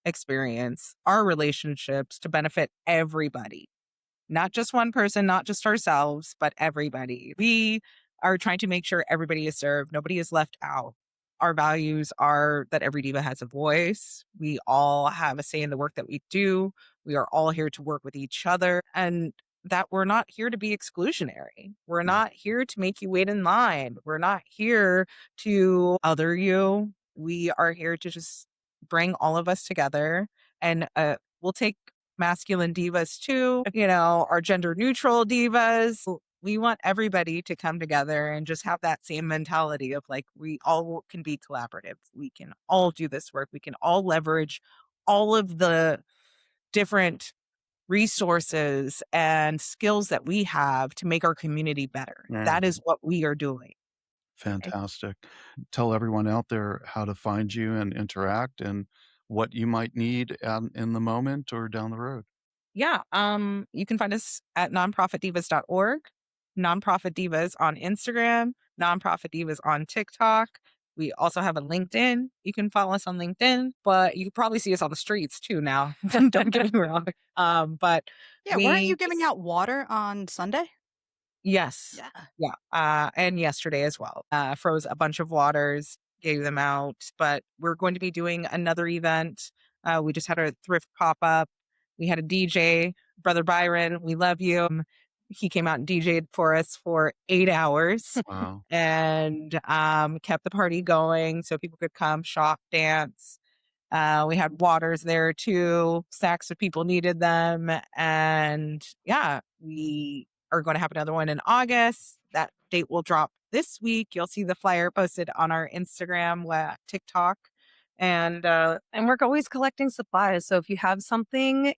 C: experience, our relationships to benefit everybody, not just one person, not just ourselves, but everybody. We are trying to make sure everybody is served, nobody is left out. Our values are that every diva has a voice. We all have a say in the work that we do. We are all here to work with each other, and that we're not here to be exclusionary. We're
A: Right.
C: not here to make you wait in line. We're not here to other you. We are here to just bring all of us together, and we'll take masculine divas too, our gender neutral divas. We want everybody to come together and just have that same mentality of like, we all can be collaborative. We can all do this work. We can all leverage all of the different resources and skills that we have to make our community better. That is what we are doing.
A: Fantastic. Tell everyone out there how to find you and interact and what you might need in the moment or down the road.
C: Yeah. You can find us at nonprofitdivas.org, Nonprofit Divas on Instagram, Nonprofit Divas on TikTok. We also have a LinkedIn. You can follow us on LinkedIn, but you can probably see us on the streets too now. Don't get me wrong. But
D: Yeah, weren't you
C: we
D: giving out water on Sunday?
C: yes.
D: Yeah.
C: Yeah. And yesterday as well. Froze a bunch of waters, gave them out, but we're going to be doing another event. We just had a thrift pop up. We had a DJ, Brother Byron. We love you. He came out and DJ'd for us for 8 hours
A: Wow.
C: and kept the party going so people could come shop, dance. We had waters there too. Stacks of people needed them. And yeah, we are going to have another one in August. That date will drop this week. You'll see the flyer posted on our Instagram, TikTok.
B: And we're always collecting supplies. So if you have something,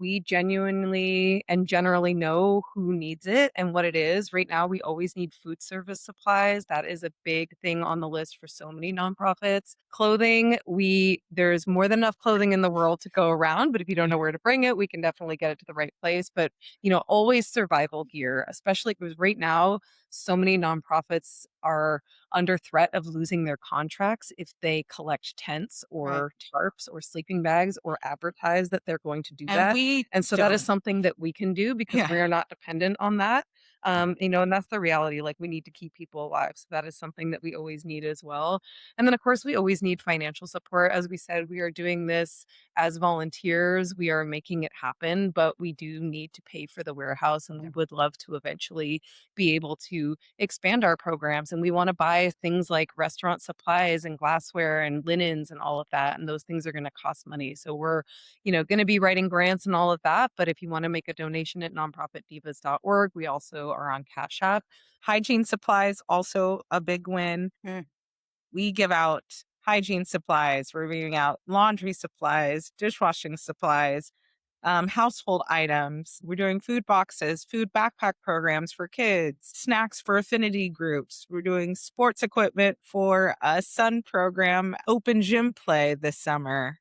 B: we genuinely and generally know who needs it and what it is. Right now, we always need food service supplies. That is a big thing on the list for so many nonprofits. Clothing, there's more than enough clothing in the world to go around, but if you don't know where to bring it, we can definitely get it to the right place. But, always survival gear, especially because right now, so many nonprofits are under threat of losing their contracts if they collect tents
D: Right.
B: or tarps or sleeping bags or advertise that they're going to do
C: And
B: that.
C: we
B: And so that is something that we can do because
C: yeah.
B: we are not dependent on that. And that's the reality. Like we need to keep people alive. So that is something that we always need as well. And then, of course, we always need financial support. As we said, we are doing this as volunteers. We are making it happen, but we do need to pay for the warehouse. And we would love to eventually be able to expand our programs. And we want to buy things like restaurant supplies and glassware and linens and all of that. And those things are going to cost money. So we're, going to be writing grants and all of that. But if you want to make a donation at nonprofitdivas.org, we also are on Cash App.
C: Hygiene supplies, also a big win.
D: Mm.
C: We give out hygiene supplies. We're giving out laundry supplies, dishwashing supplies, household items. We're doing food boxes, food backpack programs for kids, snacks for affinity groups. We're doing sports equipment for a sun program, open gym play this summer.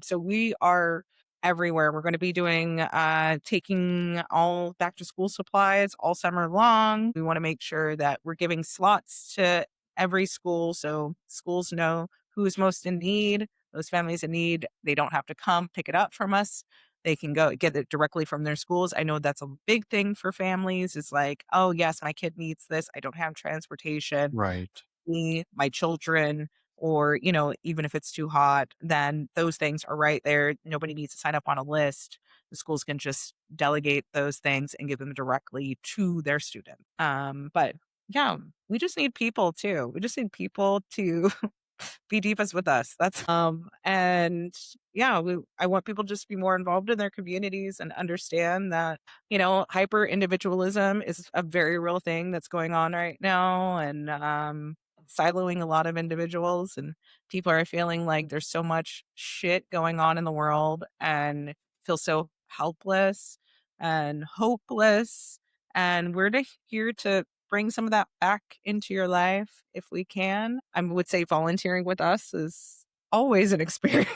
C: So we are everywhere. We're going to be doing taking all back to school supplies all summer long. We want to make sure that we're giving slots to every school so schools know who's most in need. Those families in need, they don't have to come pick it up from us. They can go get it directly from their schools. I know that's a big thing for families is like, oh, yes, my kid needs this. I don't have transportation.
A: Right.
C: Me, my children, or, even if it's too hot, then those things are right there. Nobody needs to sign up on a list. The schools can just delegate those things and give them directly to their student. But yeah, we just need people too. We just need people to be divas with us. That's and yeah, I want people to just be more involved in their communities and understand that, hyper individualism is a very real thing that's going on right now and siloing a lot of individuals and people are feeling like there's so much shit going on in the world and feel so helpless and hopeless and we're here to bring some of that back into your life if we can. I would say volunteering with us is always an experience.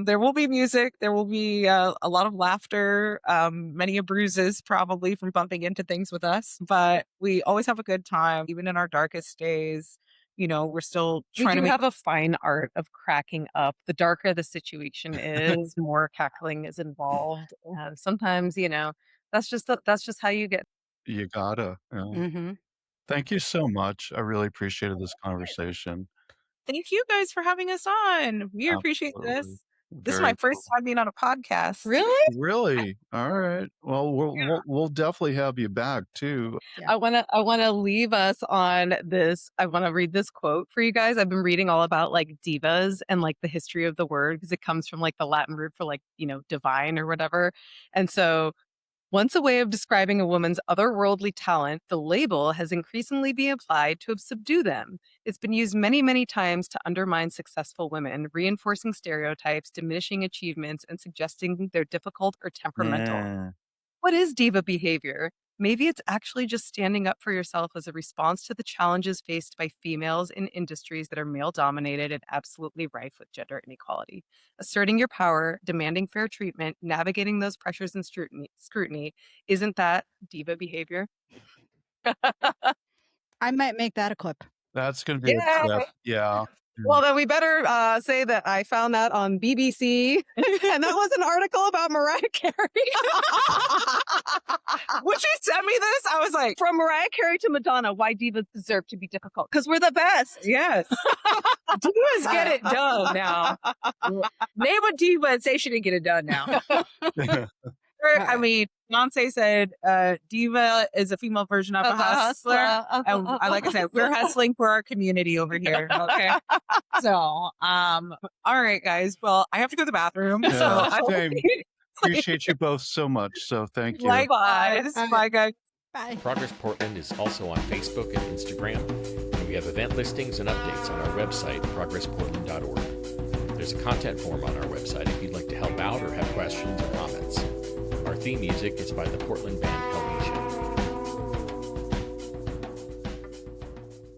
C: There will be music. There will be a lot of laughter, many a bruises probably from bumping into things with us. But we always have a good time, even in our darkest days. We're still trying to
B: have a fine art of cracking up. The darker the situation is, more cackling is involved. And sometimes, that's just how you get.
A: You gotta. Yeah.
D: Mm-hmm.
A: Thank you so much. I really appreciated this conversation.
C: Thank you guys for having us on. We appreciate
A: Absolutely.
C: this. This is
A: Very
C: my first
A: cool.
C: time being on a podcast.
B: Really?
A: Really? All right. Well, we'll definitely have you back too.
B: I want to leave us on this. I want to read this quote for you guys. I've been reading all about like divas and like the history of the word because it comes from like the Latin root for like, divine or whatever. And so once a way of describing a woman's otherworldly talent, the label has increasingly been applied to subdue them. It's been used many, many times to undermine successful women, reinforcing stereotypes, diminishing achievements, and suggesting they're difficult or temperamental.
E: Yeah.
B: What is diva behavior? Maybe it's actually just standing up for yourself as a response to the challenges faced by females in industries that are male-dominated and absolutely rife with gender inequality. Asserting your power, demanding fair treatment, navigating those pressures and scrutiny, isn't that diva behavior?
D: I might make that a clip.
A: That's going to be a clip. Yeah.
B: Well, then we better say that I found that on BBC, and that was an article about Mariah Carey.
C: When she sent me this, I was like,
B: From Mariah Carey to Madonna, why divas deserve to be difficult? Because we're the best.
C: yes. Divas get it done now. Name a diva and say she didn't get it done now. I mean, Beyonce said diva is a female version of a hustler. And like I said, we're hustling for our community over here. Okay. So, all right, guys. Well, I have to go to the bathroom.
A: Yeah,
C: So I
A: same. Appreciate you both so much. So thank you.
C: likewise. Bye, guys.
D: Bye.
E: Progress Portland is also on Facebook and Instagram, and we have event listings and updates on our website, progressportland.org. There's a content form on our website if you'd like to help out or have questions or comments. Our theme music is by the Portland band Helvetia.